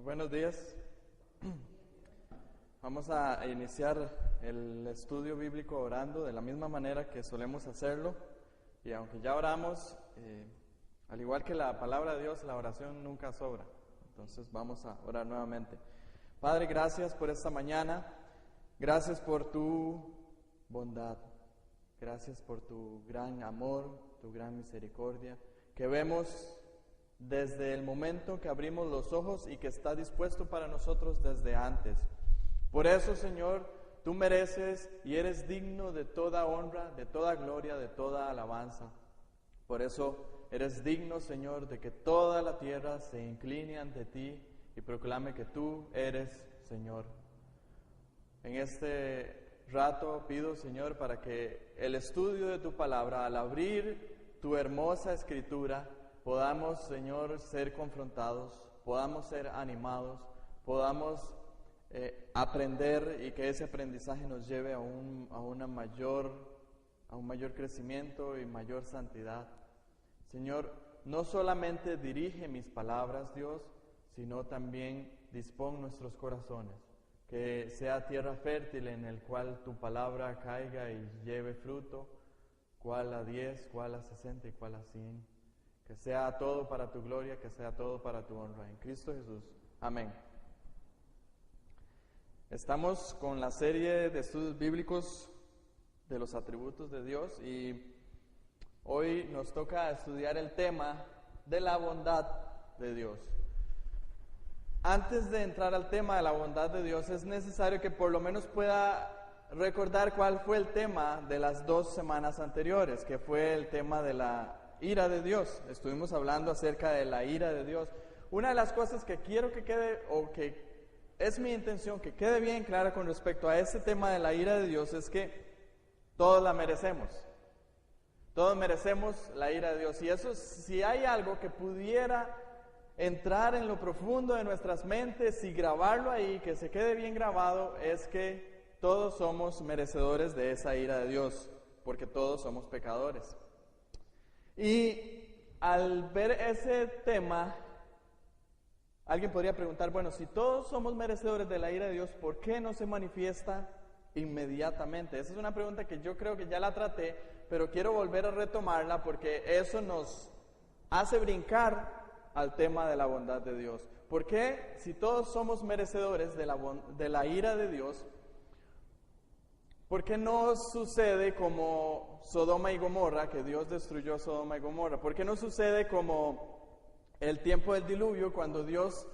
Buenos días. Vamos a iniciar el estudio bíblico orando de la misma manera que solemos hacerlo. Y aunque ya oramos, al igual que la palabra de Dios, la oración nunca sobra. Entonces vamos a orar nuevamente. Padre, gracias por esta mañana. Gracias por tu bondad. Gracias por tu gran amor, tu gran misericordia, que vemos desde el momento que abrimos los ojos y que está dispuesto para nosotros desde antes. Por eso, Señor, tú mereces y eres digno de toda honra, de toda gloria, de toda alabanza. Por eso eres digno, Señor, de que toda la tierra se incline ante ti y proclame que tú eres Señor. En este rato pido, Señor, para que el estudio de tu palabra, al abrir tu hermosa escritura, podamos, Señor, ser confrontados, podamos ser animados, podamos aprender y que ese aprendizaje nos lleve a un mayor crecimiento y mayor santidad. Señor, no solamente dirige mis palabras, Dios, sino también dispón nuestros corazones, que sea tierra fértil en el cual tu palabra caiga y lleve fruto, cuál a 10, cuál a 60 y cuál a 100. Que sea todo para tu gloria, que sea todo para tu honra. En Cristo Jesús. Amén. Estamos con la serie de estudios bíblicos de los atributos de Dios y hoy nos toca estudiar el tema de la bondad de Dios. Antes de entrar al tema de la bondad de Dios, es necesario que por lo menos pueda recordar cuál fue el tema de las 2 semanas anteriores, que fue el tema de la ira de Dios. Estuvimos hablando acerca de la ira de Dios. Una de las cosas que quiero que quede, o que es mi intención que quede bien clara con respecto a este tema de la ira de Dios, es que todos la merecemos. Todos merecemos la ira de Dios. Y eso, si hay algo que pudiera entrar en lo profundo de nuestras mentes y grabarlo ahí, que se quede bien grabado, es que todos somos merecedores de esa ira de Dios, porque todos somos pecadores. Y al ver ese tema, alguien podría preguntar, bueno, si todos somos merecedores de la ira de Dios, ¿por qué no se manifiesta inmediatamente? Esa es una pregunta que yo creo que ya la traté, pero quiero volver a retomarla porque eso nos hace brincar al tema de la bondad de Dios. ¿Por qué, si todos somos merecedores de la ira de Dios, por qué no sucede como Sodoma y Gomorra, que Dios destruyó Sodoma y Gomorra? ¿Por qué no sucede como el tiempo del diluvio, cuando Dios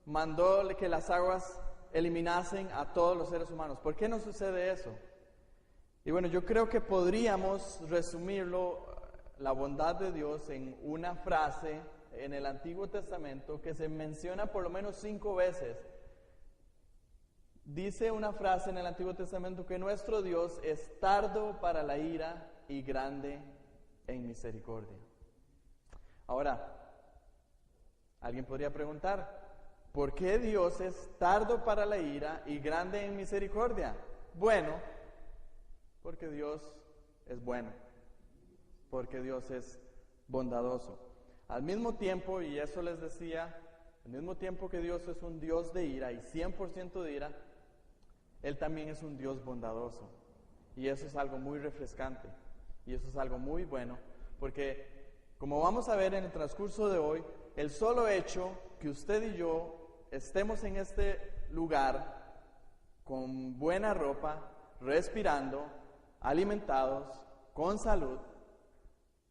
mandó que las aguas eliminasen a todos los seres humanos? ¿Por qué no sucede eso? Y bueno, yo creo que podríamos resumirlo, la bondad de Dios, en una frase en el Antiguo Testamento que se menciona por lo menos 5 veces. Dice una frase en el Antiguo Testamento que nuestro Dios es tardo para la ira y grande en misericordia. Ahora, alguien podría preguntar, ¿por qué Dios es tardo para la ira y grande en misericordia? Bueno, porque Dios es bueno, porque Dios es bondadoso. Al mismo tiempo, y eso les decía, al mismo tiempo que Dios es un Dios de ira y 100% de ira, Él también es un Dios bondadoso. Y eso es algo muy refrescante. Y eso es algo muy bueno. Porque, como vamos a ver en el transcurso de hoy, el solo hecho que usted y yo estemos en este lugar con buena ropa, respirando, alimentados, con salud,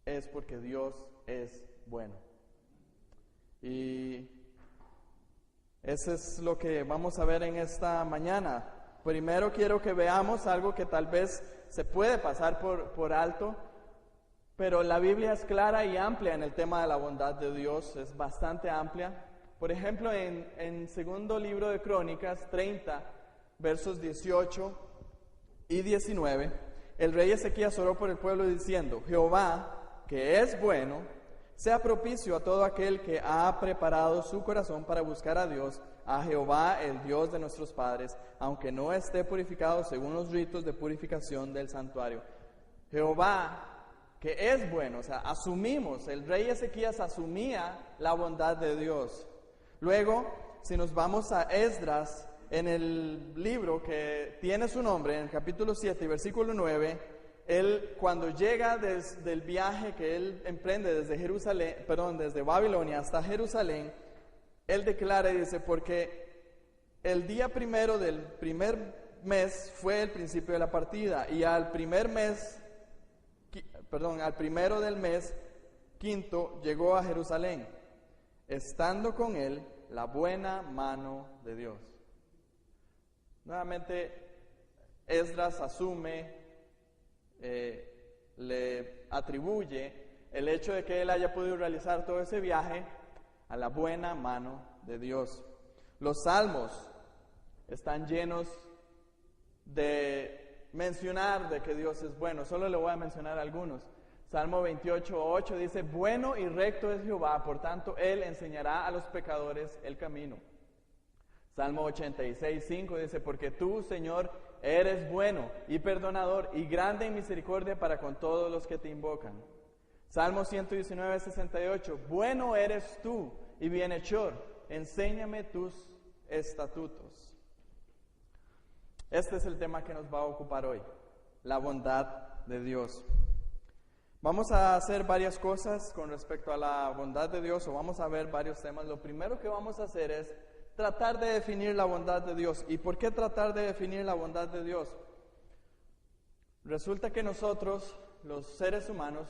es porque Dios es bueno. Y eso es lo que vamos a ver en esta mañana. Primero quiero que veamos algo que tal vez se puede pasar por alto, pero la Biblia es clara y amplia en el tema de la bondad de Dios, es bastante amplia. Por ejemplo, en segundo libro de Crónicas 30, versos 18 y 19, el rey Ezequías oró por el pueblo diciendo: Jehová, que es bueno, sea propicio a todo aquel que ha preparado su corazón para buscar a Dios, a Jehová, el Dios de nuestros padres, aunque no esté purificado según los ritos de purificación del santuario. Jehová, que es bueno, o sea, asumimos, el rey Ezequías asumía la bondad de Dios. Luego, si nos vamos a Esdras, en el libro que tiene su nombre, en el capítulo 7, versículo 9, él cuando llega del viaje que él emprende desde Babilonia hasta Jerusalén, él declara y dice, porque el día primero del primer mes fue el principio de la partida, y al primero del mes quinto llegó a Jerusalén, estando con él la buena mano de Dios. Nuevamente, Esdras asume, le atribuye el hecho de que él haya podido realizar todo ese viaje a la buena mano de Dios. Los salmos están llenos de mencionar de que Dios es bueno. Solo le voy a mencionar algunos. Salmo 28:8 dice, bueno y recto es Jehová, por tanto Él enseñará a los pecadores el camino. Salmo 86:5 dice, porque tú, Señor, eres bueno y perdonador y grande en misericordia para con todos los que te invocan. Salmo 119:68, bueno eres tú y bienhechor, enséñame tus estatutos. Este es el tema que nos va a ocupar hoy, la bondad de Dios. Vamos a hacer varias cosas con respecto a la bondad de Dios, o vamos a ver varios temas. Lo primero que vamos a hacer es tratar de definir la bondad de Dios. ¿Y por qué tratar de definir la bondad de Dios? Resulta que nosotros, los seres humanos,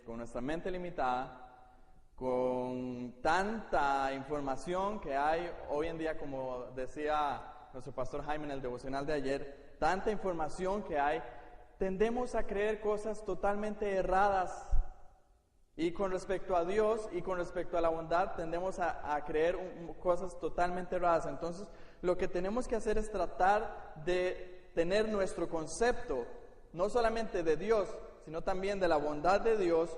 con nuestra mente limitada, con tanta información que hay hoy en día, como decía nuestro pastor Jaime en el devocional de ayer, tanta información que hay, tendemos a creer cosas totalmente erradas. Y con respecto a Dios y con respecto a la bondad, tendemos a creer cosas totalmente erradas. Entonces, lo que tenemos que hacer es tratar de tener nuestro concepto, no solamente de Dios, sino también de la bondad de Dios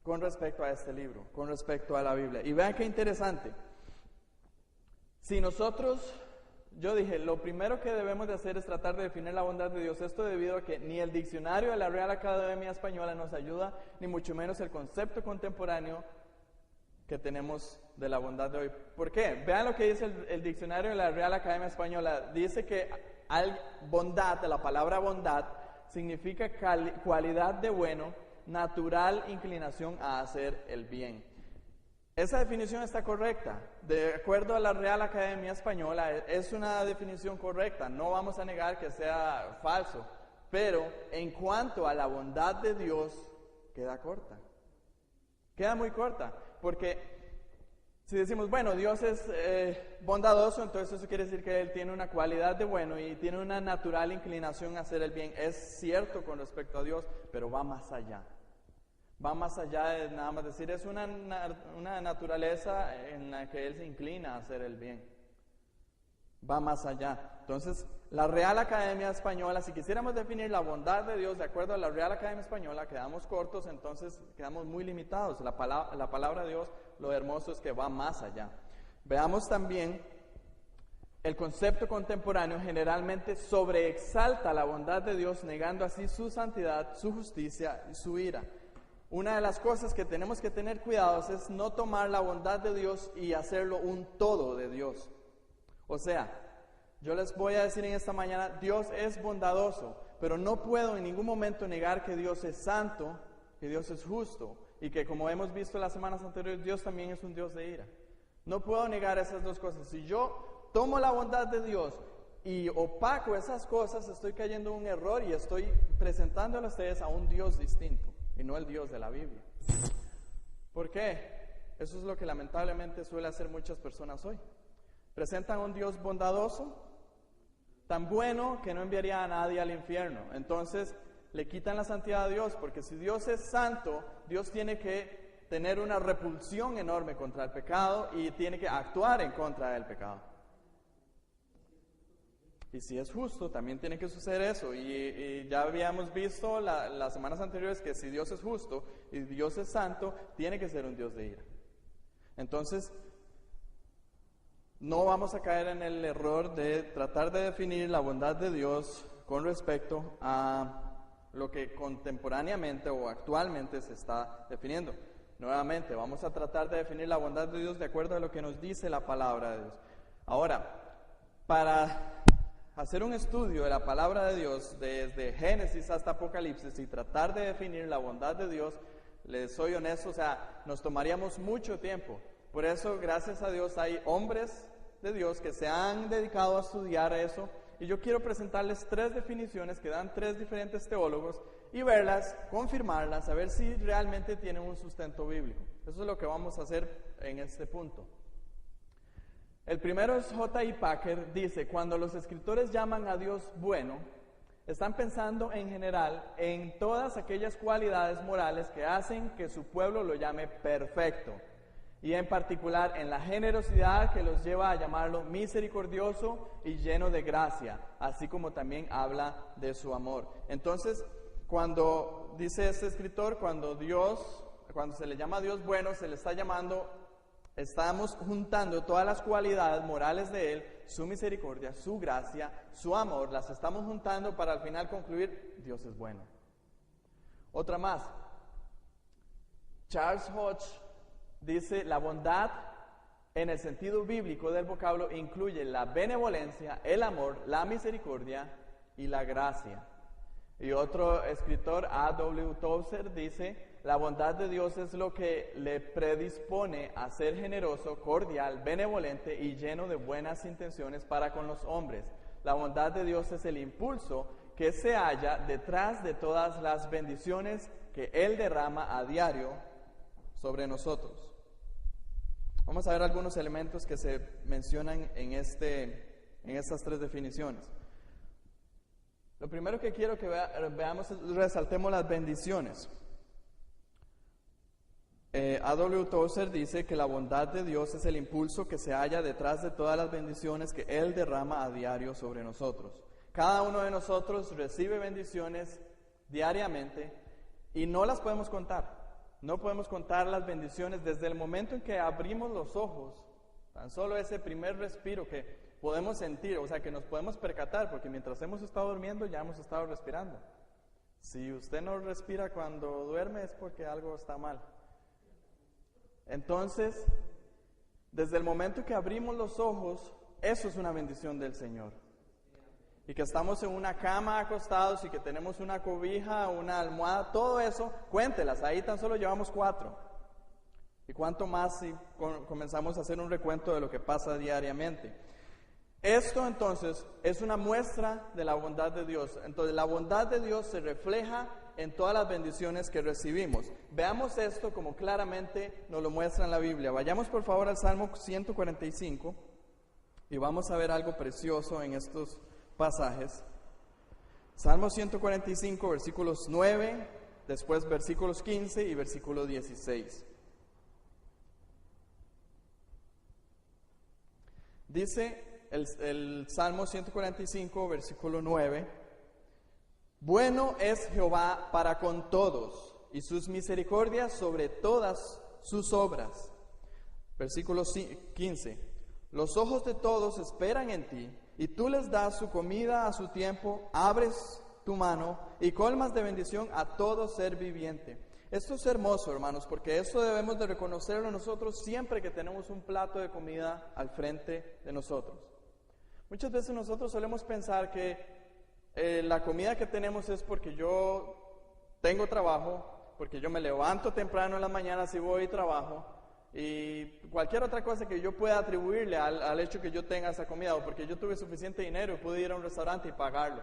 con respecto a este libro, con respecto a la Biblia. Y vean qué interesante. Si nosotros... Yo dije, lo primero que debemos de hacer es tratar de definir la bondad de Dios. Esto debido a que ni el diccionario de la Real Academia Española nos ayuda, ni mucho menos el concepto contemporáneo que tenemos de la bondad de hoy. ¿Por qué? Vean lo que dice el diccionario de la Real Academia Española. Dice que bondad, la palabra bondad, significa cualidad de bueno, natural inclinación a hacer el bien. Esa definición está correcta. De acuerdo a la Real Academia Española, es una definición correcta. No vamos a negar que sea falso. Pero en cuanto a la bondad de Dios, queda corta. Queda muy corta. Porque si decimos, bueno, Dios es bondadoso, entonces eso quiere decir que Él tiene una cualidad de bueno y tiene una natural inclinación a hacer el bien. Es cierto con respecto a Dios, pero va más allá. Va más allá de nada más decir, es una naturaleza en la que Él se inclina a hacer el bien. Va más allá. Entonces, la Real Academia Española, si quisiéramos definir la bondad de Dios de acuerdo a la Real Academia Española, quedamos cortos, entonces quedamos muy limitados. La palabra de Dios, lo hermoso es que va más allá. Veamos también, el concepto contemporáneo generalmente sobreexalta la bondad de Dios, negando así su santidad, su justicia y su ira. Una de las cosas que tenemos que tener cuidados es no tomar la bondad de Dios y hacerlo un todo de Dios. O sea, yo les voy a decir en esta mañana, Dios es bondadoso, pero no puedo en ningún momento negar que Dios es santo, que Dios es justo, y que como hemos visto las semanas anteriores, Dios también es un Dios de ira. No puedo negar esas dos cosas. Si yo tomo la bondad de Dios y opaco esas cosas, estoy cayendo en un error y estoy presentándole a ustedes a un Dios distinto. Y no el Dios de la Biblia. ¿Por qué? Eso es lo que lamentablemente suele hacer muchas personas hoy. Presentan a un Dios bondadoso, tan bueno que no enviaría a nadie al infierno. Entonces le quitan la santidad a Dios, porque si Dios es santo, Dios tiene que tener una repulsión enorme contra el pecado y tiene que actuar en contra del pecado. Y si es justo, también tiene que suceder eso. Y ya habíamos visto las semanas anteriores que si Dios es justo y Dios es santo, tiene que ser un Dios de ira. Entonces, no vamos a caer en el error de tratar de definir la bondad de Dios con respecto a lo que contemporáneamente o actualmente se está definiendo. Nuevamente, vamos a tratar de definir la bondad de Dios de acuerdo a lo que nos dice la palabra de Dios. Ahora, para hacer un estudio de la palabra de Dios desde Génesis hasta Apocalipsis y tratar de definir la bondad de Dios, les soy honesto, nos tomaríamos mucho tiempo. Por eso, gracias a Dios, hay hombres de Dios que se han dedicado a estudiar eso, y yo quiero presentarles 3 definiciones que dan 3 diferentes teólogos y verlas, confirmarlas, a ver si realmente tienen un sustento bíblico. Eso es lo que vamos a hacer en este punto. El primero es J.I. Packer, dice: cuando los escritores llaman a Dios bueno, están pensando en general en todas aquellas cualidades morales que hacen que su pueblo lo llame perfecto, y en particular en la generosidad que los lleva a llamarlo misericordioso y lleno de gracia, así como también habla de su amor. Entonces, cuando dice este escritor, cuando se le llama a Dios bueno, se le está llamando, estamos juntando todas las cualidades morales de Él, su misericordia, su gracia, su amor, las estamos juntando para al final concluir: Dios es bueno. Otra más, Charles Hodge dice: la bondad en el sentido bíblico del vocablo incluye la benevolencia, el amor, la misericordia y la gracia. Y otro escritor, A.W. Tozer, dice: la bondad de Dios es lo que le predispone a ser generoso, cordial, benevolente y lleno de buenas intenciones para con los hombres. La bondad de Dios es el impulso que se halla detrás de todas las bendiciones que Él derrama a diario sobre nosotros. Vamos a ver algunos elementos que se mencionan en estas 3 definiciones. Lo primero que quiero que veamos es resaltemos las bendiciones. A.W. Tozer dice que la bondad de Dios es el impulso que se halla detrás de todas las bendiciones que Él derrama a diario sobre nosotros. Cada uno de nosotros recibe bendiciones diariamente y no las podemos contar. No podemos contar las bendiciones desde el momento en que abrimos los ojos. Tan solo ese primer respiro que podemos sentir, que nos podemos percatar, porque mientras hemos estado durmiendo ya hemos estado respirando. Si usted no respira cuando duerme es porque algo está mal. Entonces, desde el momento que abrimos los ojos, eso es una bendición del Señor. Y que estamos en una cama acostados y que tenemos una cobija, una almohada, todo eso, cuéntelas, ahí tan solo llevamos 4. Y cuánto más si comenzamos a hacer un recuento de lo que pasa diariamente. Esto entonces es una muestra de la bondad de Dios. Entonces la bondad de Dios se refleja en todas las bendiciones que recibimos. Veamos esto como claramente nos lo muestra en la Biblia. Vayamos por favor al Salmo 145 y vamos a ver algo precioso en estos pasajes. Salmo 145, versículos 9, después versículos 15 y versículo 16. Dice el Salmo 145, versículo 9: bueno es Jehová para con todos, y sus misericordias sobre todas sus obras. Versículo 15: los ojos de todos esperan en ti, y tú les das su comida a su tiempo, abres tu mano y colmas de bendición a todo ser viviente. Esto es hermoso, hermanos, porque esto debemos de reconocerlo nosotros siempre que tenemos un plato de comida al frente de nosotros. Muchas veces nosotros solemos pensar que la comida que tenemos es porque yo tengo trabajo, porque yo me levanto temprano en las mañanas y voy y trabajo, y cualquier otra cosa que yo pueda atribuirle al hecho que yo tenga esa comida, o porque yo tuve suficiente dinero y pude ir a un restaurante y pagarlo.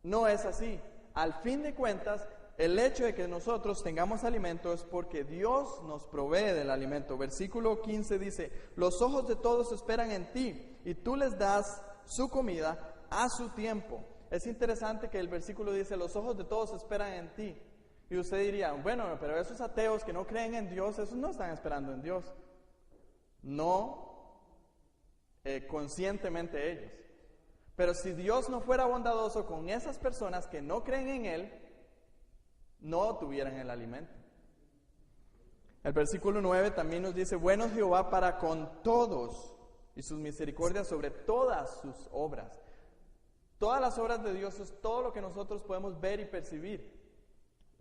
No es así. Al fin de cuentas, el hecho de que nosotros tengamos alimento es porque Dios nos provee del alimento. Versículo 15 dice: los ojos de todos esperan en ti, y tú les das su comida a su tiempo. Es interesante que el versículo dice: los ojos de todos esperan en ti. Y usted diría: bueno, pero esos ateos que no creen en Dios, esos no están esperando en Dios. No conscientemente ellos. Pero si Dios no fuera bondadoso con esas personas que no creen en Él, no tuvieran el alimento. El versículo 9 también nos dice: bueno es Jehová para con todos, y sus misericordias sobre todas sus obras. Todas las obras de Dios es todo lo que nosotros podemos ver y percibir.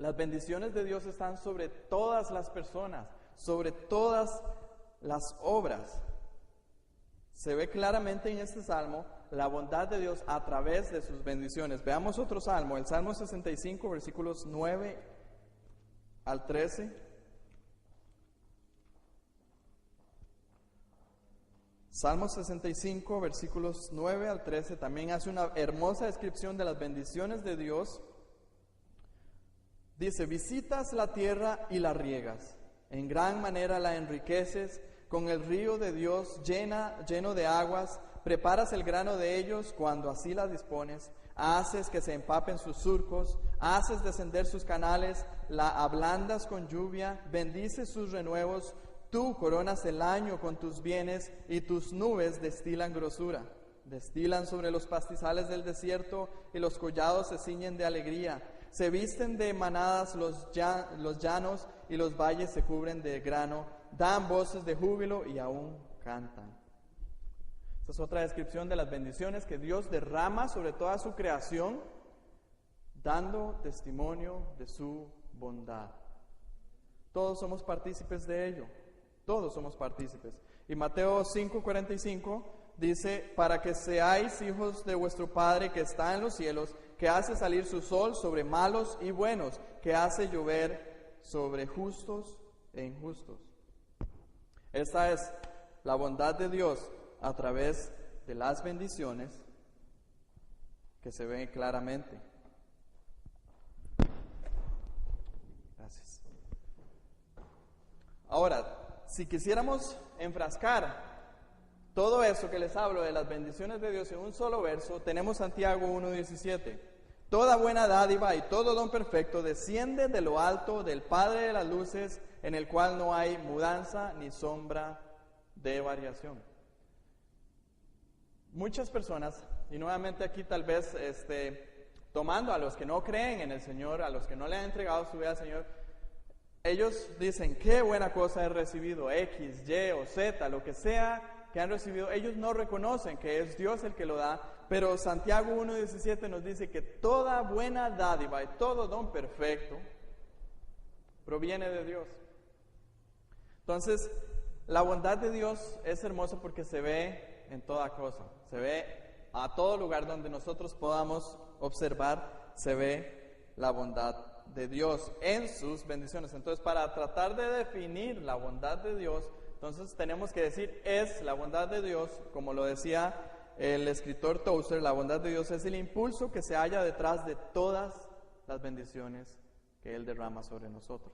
Las bendiciones de Dios están sobre todas las personas, sobre todas las obras. Se ve claramente en este salmo la bondad de Dios a través de sus bendiciones. Veamos otro salmo, el Salmo 65, versículos 9 al 13. Salmo 65, versículos 9 al 13, también hace una hermosa descripción de las bendiciones de Dios. Dice: visitas la tierra y la riegas, en gran manera la enriqueces, con el río de Dios lleno de aguas, preparas el grano de ellos cuando así la dispones, haces que se empapen sus surcos, haces descender sus canales, la ablandas con lluvia, bendices sus renuevos, tú coronas el año con tus bienes y tus nubes destilan grosura. Destilan sobre los pastizales del desierto y los collados se ciñen de alegría. Se visten de manadas los llanos y los valles se cubren de grano. Dan voces de júbilo y aún cantan. Esta es otra descripción de las bendiciones que Dios derrama sobre toda su creación, dando testimonio de su bondad. Todos somos partícipes de ello. Todos somos partícipes. Y Mateo 5:45 dice: para que seáis hijos de vuestro Padre que está en los cielos, que hace salir su sol sobre malos y buenos, que hace llover sobre justos e injustos. Esta es la bondad de Dios a través de las bendiciones que se ven claramente. Gracias. Ahora, si quisiéramos enfrascar todo eso que les hablo de las bendiciones de Dios en un solo verso, tenemos Santiago 1:17. Toda buena dádiva y todo don perfecto desciende de lo alto del Padre de las luces, en el cual no hay mudanza ni sombra de variación. Muchas personas, y nuevamente aquí tal vez tomando a los que no creen en el Señor, a los que no le han entregado su vida al Señor, ellos dicen: qué buena cosa he recibido, X, Y o Z, lo que sea que han recibido. Ellos no reconocen que es Dios el que lo da, pero Santiago 1:17 nos dice que toda buena dádiva y todo don perfecto proviene de Dios. Entonces, la bondad de Dios es hermosa porque se ve en toda cosa, se ve a todo lugar donde nosotros podamos observar, se ve la bondad de Dios en sus bendiciones. Entonces, para tratar de definir la bondad de Dios, entonces tenemos que decir: es la bondad de Dios, como lo decía el escritor Tozer, la bondad de Dios es el impulso que se halla detrás de todas las bendiciones que Él derrama sobre nosotros.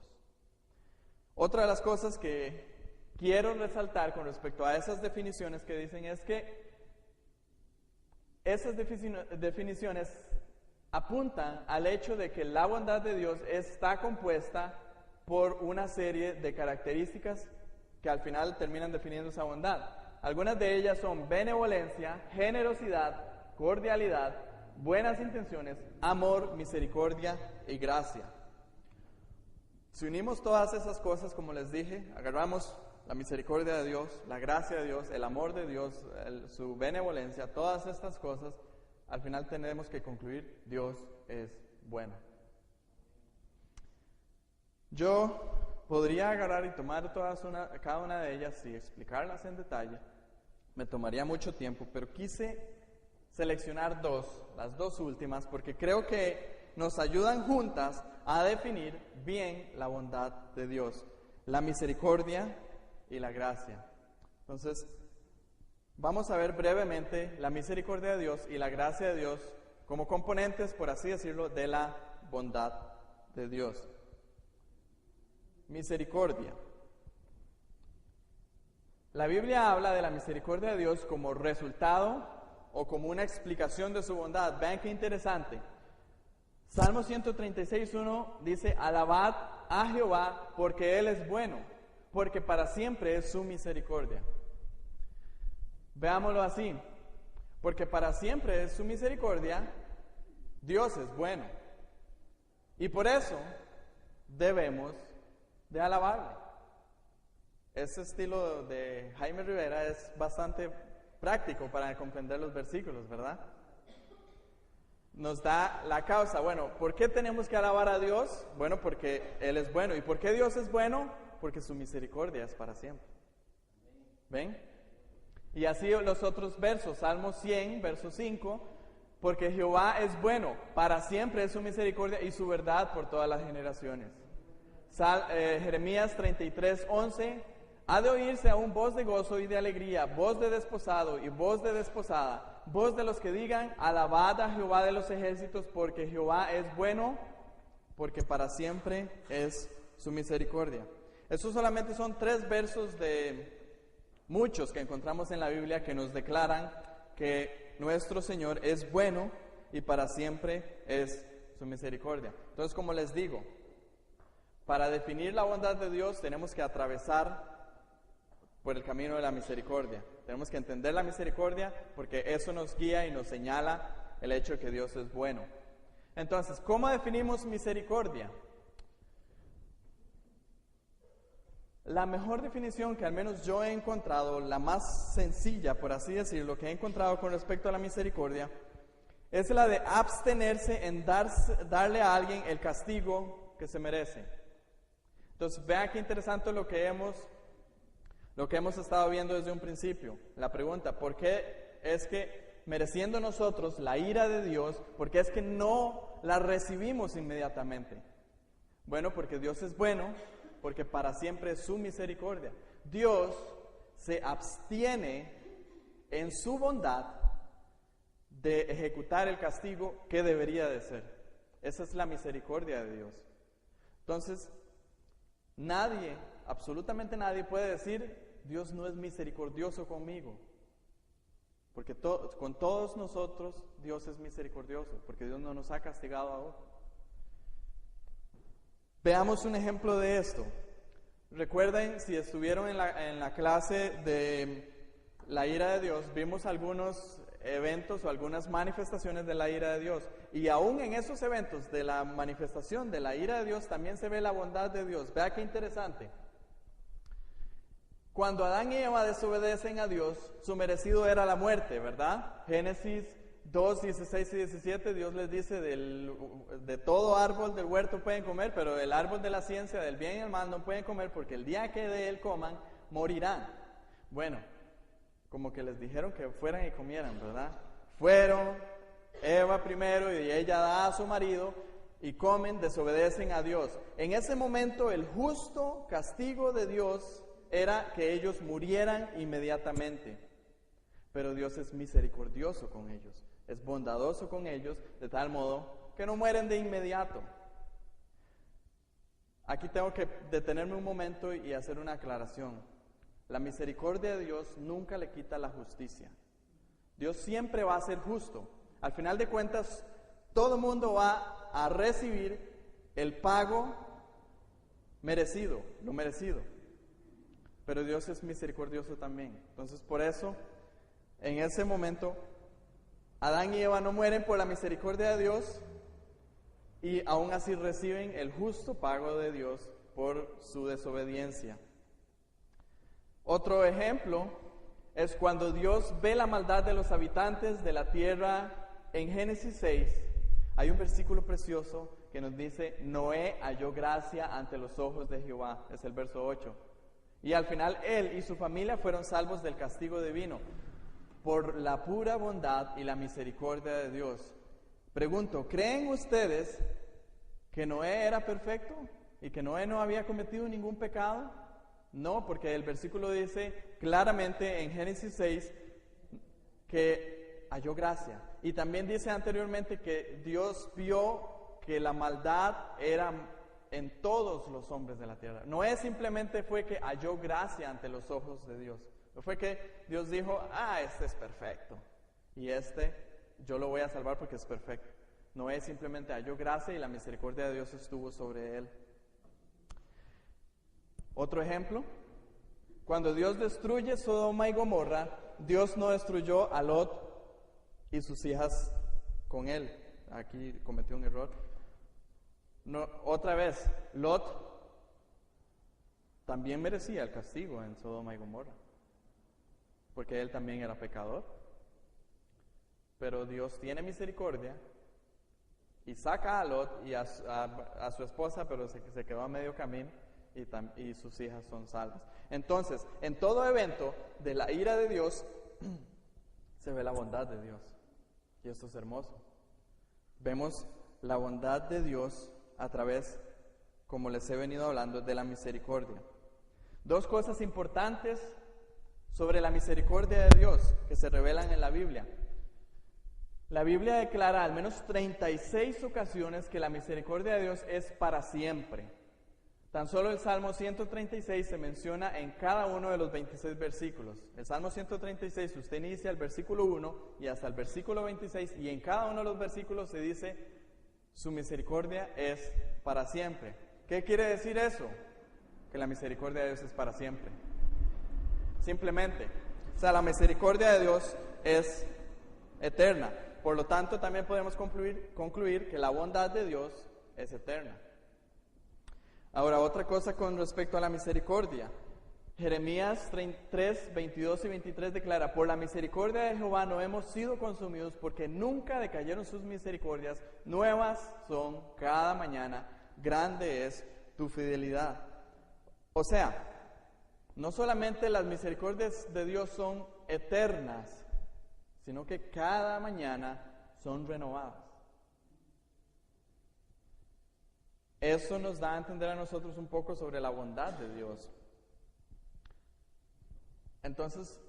Otra de las cosas que quiero resaltar con respecto a esas definiciones que dicen es que esas definiciones apuntan al hecho de que la bondad de Dios está compuesta por una serie de características que al final terminan definiendo esa bondad. Algunas de ellas son benevolencia, generosidad, cordialidad, buenas intenciones, amor, misericordia y gracia. Si unimos todas esas cosas, como les dije, agarramos la misericordia de Dios, la gracia de Dios, el amor de Dios, su benevolencia, todas estas cosas, al final tenemos que concluir: Dios es bueno. Yo podría agarrar y tomar cada una de ellas y explicarlas en detalle. Me tomaría mucho tiempo, pero quise seleccionar las dos últimas, porque creo que nos ayudan juntas a definir bien la bondad de Dios, la misericordia y la gracia. Entonces, vamos a ver brevemente la misericordia de Dios y la gracia de Dios como componentes, por así decirlo, de la bondad de Dios. Misericordia. La Biblia habla de la misericordia de Dios como resultado o como una explicación de su bondad. Vean qué interesante. Salmo 136:1 dice: alabad a Jehová porque Él es bueno, porque para siempre es su misericordia. Veámoslo así: porque para siempre es su misericordia, Dios es bueno. Y por eso debemos de alabarle. Ese estilo de Jaime Rivera es bastante práctico para comprender los versículos, ¿verdad? nos da la causa. Bueno, ¿por qué tenemos que alabar a Dios? Bueno, porque Él es bueno. ¿Y por qué Dios es bueno? Porque su misericordia es para siempre. ¿Ven? Y así los otros versos, Salmo 100, verso 5, porque Jehová es bueno, para siempre es su misericordia y su verdad por todas las generaciones. Jeremías 33, 11, ha de oírse aún voz de gozo y de alegría, voz de desposado y voz de desposada, voz de los que digan, alabad a Jehová de los ejércitos, porque Jehová es bueno, porque para siempre es su misericordia. Estos solamente son 3 versos de muchos que encontramos en la Biblia que nos declaran que nuestro Señor es bueno y para siempre es su misericordia. Entonces, como les digo, para definir la bondad de Dios tenemos que atravesar por el camino de la misericordia. Tenemos que entender la misericordia porque eso nos guía y nos señala el hecho de que Dios es bueno. Entonces, ¿cómo definimos misericordia? La mejor definición que al menos yo he encontrado, la más sencilla, por así decirlo, que he encontrado con respecto a la misericordia, es la de abstenerse en darle a alguien el castigo que se merece. Entonces, vean qué interesante lo que hemos estado viendo desde un principio. La pregunta, ¿por qué es que mereciendo nosotros la ira de Dios, por qué es que no la recibimos inmediatamente? Bueno, porque Dios es bueno, porque para siempre es su misericordia. Dios se abstiene en su bondad de ejecutar el castigo que debería de ser. Esa es la misericordia de Dios. Entonces, nadie, absolutamente nadie puede decir, Dios no es misericordioso conmigo. Porque con todos nosotros Dios es misericordioso, porque Dios no nos ha castigado aún. Veamos un ejemplo de esto. Recuerden, si estuvieron en la clase de la ira de Dios, vimos algunos eventos o algunas manifestaciones de la ira de Dios. Y aún en esos eventos de la manifestación de la ira de Dios también se ve la bondad de Dios. Vea qué interesante. Cuando Adán y Eva desobedecen a Dios, su merecido era la muerte, ¿verdad? Génesis 2, 16 y 17, Dios les dice, de todo árbol del huerto pueden comer, pero del árbol de la ciencia, del bien y el mal no pueden comer, porque el día que de él coman, morirán. Bueno, como que les dijeron que fueran y comieran, ¿verdad? Fueron, Eva primero, y ella da a su marido, y comen, desobedecen a Dios. En ese momento, el justo castigo de Dios era que ellos murieran inmediatamente. Pero Dios es misericordioso con ellos, es bondadoso con ellos, de tal modo que no mueren de inmediato. Aquí tengo que detenerme un momento y hacer una aclaración. La misericordia de Dios nunca le quita la justicia. Dios siempre va a ser justo. Al final de cuentas, todo el mundo va a recibir el pago merecido, lo merecido. Pero Dios es misericordioso también. Entonces, por eso, en ese momento, Adán y Eva no mueren por la misericordia de Dios y aún así reciben el justo pago de Dios por su desobediencia. Otro ejemplo es cuando Dios ve la maldad de los habitantes de la tierra en Génesis 6. Hay un versículo precioso que nos dice, Noé halló gracia ante los ojos de Jehová, es el verso 8. Y al final él y su familia fueron salvos del castigo divino por la pura bondad y la misericordia de Dios. Pregunto, ¿creen ustedes que Noé era perfecto y que Noé no había cometido ningún pecado? No, porque el versículo dice claramente en Génesis 6 que halló gracia. Y también dice anteriormente que Dios vio que la maldad era en todos los hombres de la tierra. Noé simplemente fue que halló gracia ante los ojos de Dios. No fue que Dios dijo, este es perfecto y yo lo voy a salvar porque es perfecto. Noé simplemente halló gracia y la misericordia de Dios estuvo sobre él. Otro ejemplo, cuando Dios destruye Sodoma y Gomorra, Dios no destruyó a Lot y sus hijas con él. Aquí cometió un error. No, otra vez, Lot también merecía el castigo en Sodoma y Gomorra, porque él también era pecador. Pero Dios tiene misericordia y saca a Lot y a su esposa, pero se quedó a medio camino, y sus hijas son salvas. Entonces, en todo evento de la ira de Dios, se ve la bondad de Dios. Y esto es hermoso. Vemos la bondad de Dios a través, como les he venido hablando, de la misericordia. Dos cosas importantes sobre la misericordia de Dios que se revelan en la Biblia. La Biblia declara al menos 36 ocasiones que la misericordia de Dios es para siempre. Tan solo el Salmo 136 se menciona en cada uno de los 26 versículos. El Salmo 136, usted inicia el versículo 1 y hasta el versículo 26, y en cada uno de los versículos se dice, su misericordia es para siempre. ¿Qué quiere decir eso? Que la misericordia de Dios es para siempre. Simplemente, o sea, la misericordia de Dios es eterna. Por lo tanto, también podemos concluir que la bondad de Dios es eterna. Ahora, otra cosa con respecto a la misericordia. Jeremías 3, 22 y 23 declara, por la misericordia de Jehová no hemos sido consumidos, porque nunca decayeron sus misericordias, nuevas son cada mañana, grande es tu fidelidad. O sea, no solamente las misericordias de Dios son eternas, sino que cada mañana son renovadas. Eso nos da a entender a nosotros un poco sobre la bondad de Dios. Entonces,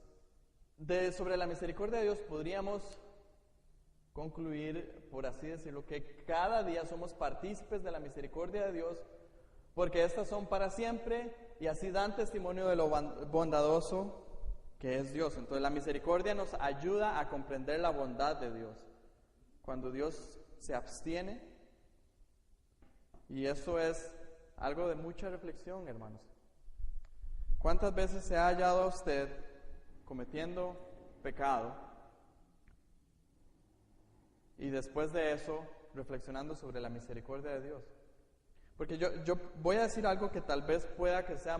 sobre la misericordia de Dios podríamos concluir, por así decirlo, que cada día somos partícipes de la misericordia de Dios, porque estas son para siempre y así dan testimonio de lo bondadoso que es Dios. Entonces la misericordia nos ayuda a comprender la bondad de Dios. Cuando Dios se abstiene, y eso es algo de mucha reflexión, hermanos. ¿Cuántas veces se ha hallado a usted cometiendo pecado y después de eso reflexionando sobre la misericordia de Dios? Porque yo voy a decir algo que tal vez pueda que sea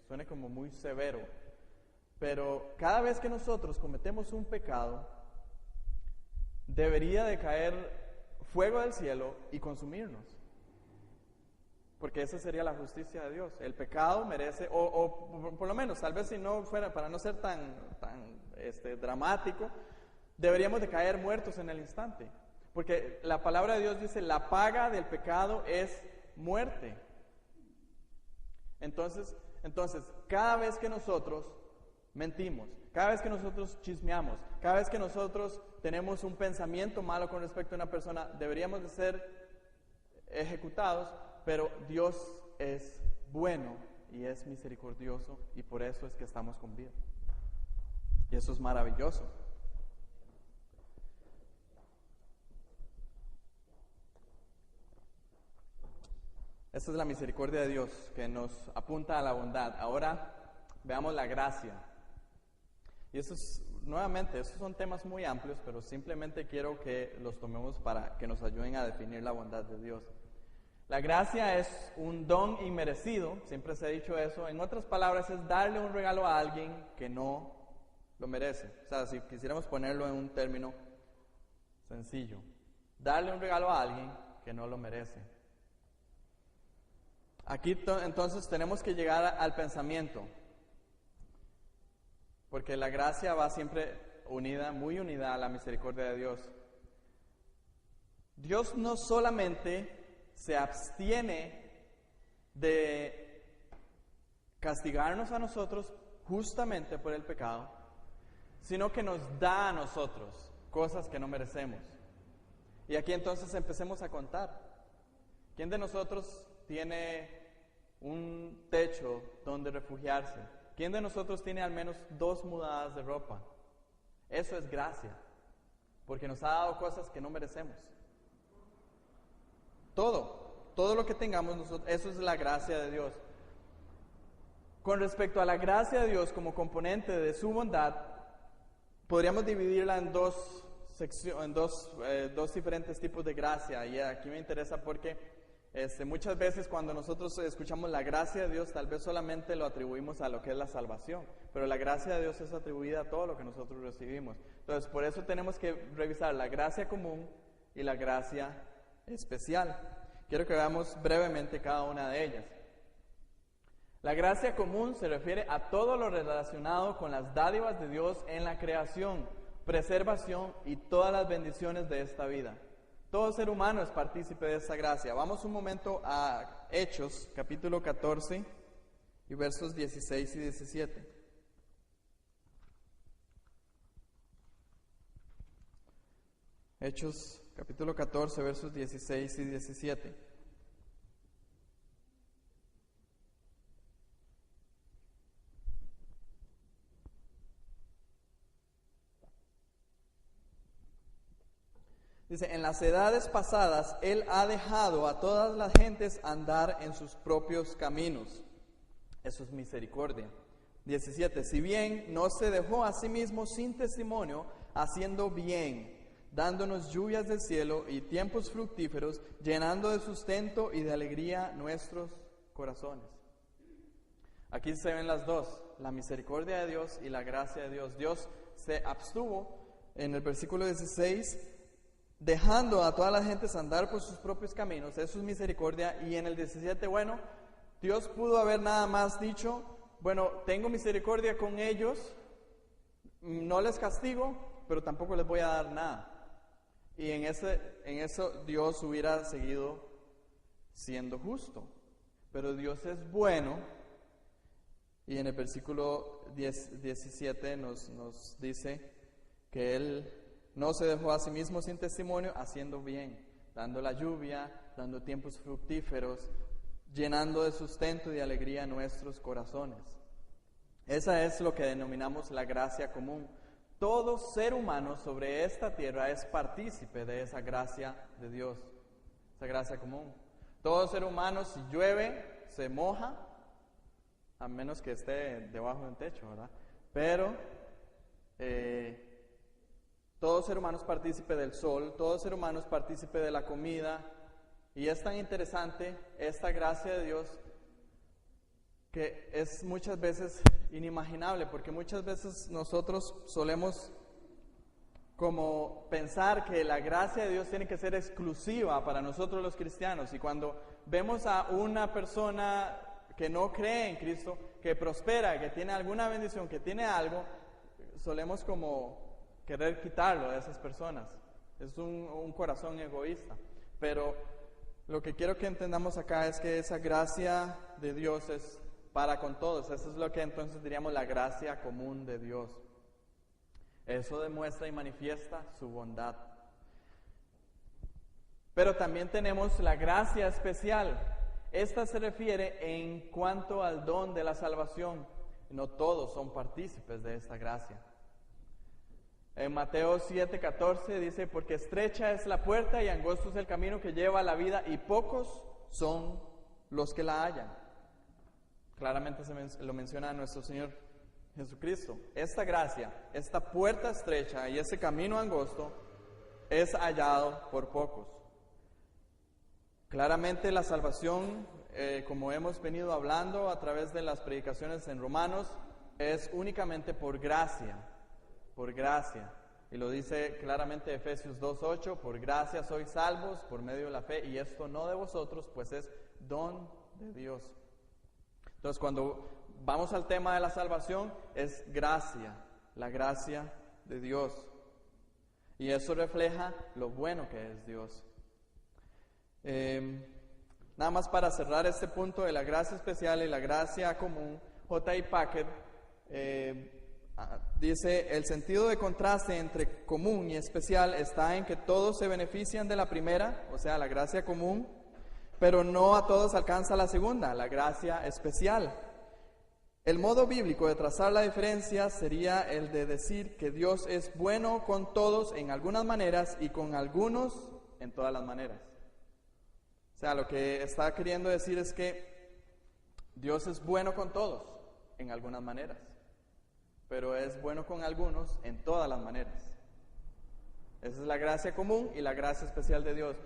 suene como muy severo, pero cada vez que nosotros cometemos un pecado, debería de caer fuego del cielo y consumirnos. Porque esa sería la justicia de Dios. El pecado merece, o por lo menos, tal vez si no fuera, para no ser tan dramático, deberíamos de caer muertos en el instante. Porque la palabra de Dios dice, la paga del pecado es muerte. Entonces, cada vez que nosotros mentimos, cada vez que nosotros chismeamos, cada vez que nosotros tenemos un pensamiento malo con respecto a una persona, deberíamos de ser ejecutados. Pero Dios es bueno y es misericordioso y por eso es que estamos con vida. Y eso es maravilloso. Esta es la misericordia de Dios que nos apunta a la bondad. Ahora veamos la gracia. Y nuevamente, estos son temas muy amplios, pero simplemente quiero que los tomemos para que nos ayuden a definir la bondad de Dios. La gracia es un don inmerecido, siempre se ha dicho eso. En otras palabras, es darle un regalo a alguien que no lo merece. O sea, si quisiéramos ponerlo en un término sencillo, darle un regalo a alguien que no lo merece. Aquí entonces tenemos que llegar al pensamiento, porque la gracia va siempre muy unida a la misericordia de Dios. Dios no solamente se abstiene de castigarnos a nosotros justamente por el pecado, sino que nos da a nosotros cosas que no merecemos. Y aquí entonces empecemos a contar. ¿Quién de nosotros tiene un techo donde refugiarse? ¿Quién de nosotros tiene al menos 2 mudadas de ropa? Eso es gracia, porque nos ha dado cosas que no merecemos. Todo lo que tengamos nosotros, eso es la gracia de Dios. Con respecto a la gracia de Dios como componente de su bondad, podríamos dividirla en dos diferentes tipos de gracia. Y aquí me interesa porque muchas veces cuando nosotros escuchamos la gracia de Dios, tal vez solamente lo atribuimos a lo que es la salvación, pero la gracia de Dios es atribuida a todo lo que nosotros recibimos. Entonces, por eso tenemos que revisar la gracia común y la gracia especial. Quiero que veamos brevemente cada una de ellas. La gracia común se refiere a todo lo relacionado con las dádivas de Dios en la creación, preservación y todas las bendiciones de esta vida. Todo ser humano es partícipe de esta gracia. Vamos un momento a Hechos, capítulo 14 y versos 16 y 17. Hechos, capítulo 14, versos 16 y 17. Dice, en las edades pasadas, Él ha dejado a todas las gentes andar en sus propios caminos. Eso es misericordia. 17, si bien no se dejó a sí mismo sin testimonio, haciendo bien, dándonos lluvias del cielo y tiempos fructíferos, llenando de sustento y de alegría nuestros corazones. Aquí se ven las dos, la misericordia de Dios y la gracia de Dios. Dios se abstuvo en el versículo 16, dejando a todas las gentes andar por sus propios caminos. Eso es misericordia. Y en el 17, bueno, Dios pudo haber nada más dicho, bueno, tengo misericordia con ellos, no les castigo, pero tampoco les voy a dar nada. Y en eso Dios hubiera seguido siendo justo. Pero Dios es bueno, y en el versículo 17 nos dice que Él no se dejó a sí mismo sin testimonio, haciendo bien, dando la lluvia, dando tiempos fructíferos, llenando de sustento y de alegría nuestros corazones. Esa es lo que denominamos la gracia común. Todo ser humano sobre esta tierra es partícipe de esa gracia de Dios, esa gracia común. Todo ser humano, si llueve, se moja, a menos que esté debajo de un techo, ¿verdad? Pero todo ser humano es partícipe del sol, todo ser humano es partícipe de la comida, y es tan interesante esta gracia de Dios que es muchas veces inimaginable, porque muchas veces nosotros solemos como pensar que la gracia de Dios tiene que ser exclusiva para nosotros los cristianos, y cuando vemos a una persona que no cree en Cristo, que prospera, que tiene alguna bendición, que tiene algo, solemos como querer quitarlo de esas personas. Es un corazón egoísta. Pero lo que quiero que entendamos acá es que esa gracia de Dios es para con todos. Eso es lo que entonces diríamos la gracia común de Dios. Eso demuestra y manifiesta su bondad. Pero también tenemos la gracia especial. Esta se refiere en cuanto al don de la salvación. No todos son partícipes de esta gracia. En Mateo 7:14 dice, porque estrecha es la puerta y angosto es el camino que lleva a la vida, y pocos son los que la hallan. Claramente lo menciona nuestro Señor Jesucristo. Esta gracia, esta puerta estrecha y ese camino angosto es hallado por pocos. Claramente la salvación, como hemos venido hablando a través de las predicaciones en Romanos, es únicamente por gracia. Por gracia. Y lo dice claramente Efesios 2:8, por gracia sois salvos por medio de la fe, y esto no de vosotros, pues es don de Dios. Entonces, cuando vamos al tema de la salvación, es gracia, la gracia de Dios. Y eso refleja lo bueno que es Dios. Nada más para cerrar este punto de la gracia especial y la gracia común, J.I. Packer dice, el sentido de contraste entre común y especial está en que todos se benefician de la primera, o sea, la gracia común, pero no a todos alcanza la segunda, la gracia especial. El modo bíblico de trazar la diferencia sería el de decir que Dios es bueno con todos en algunas maneras y con algunos en todas las maneras. O sea, lo que está queriendo decir es que Dios es bueno con todos en algunas maneras, pero es bueno con algunos en todas las maneras. Esa es la gracia común y la gracia especial de Dios.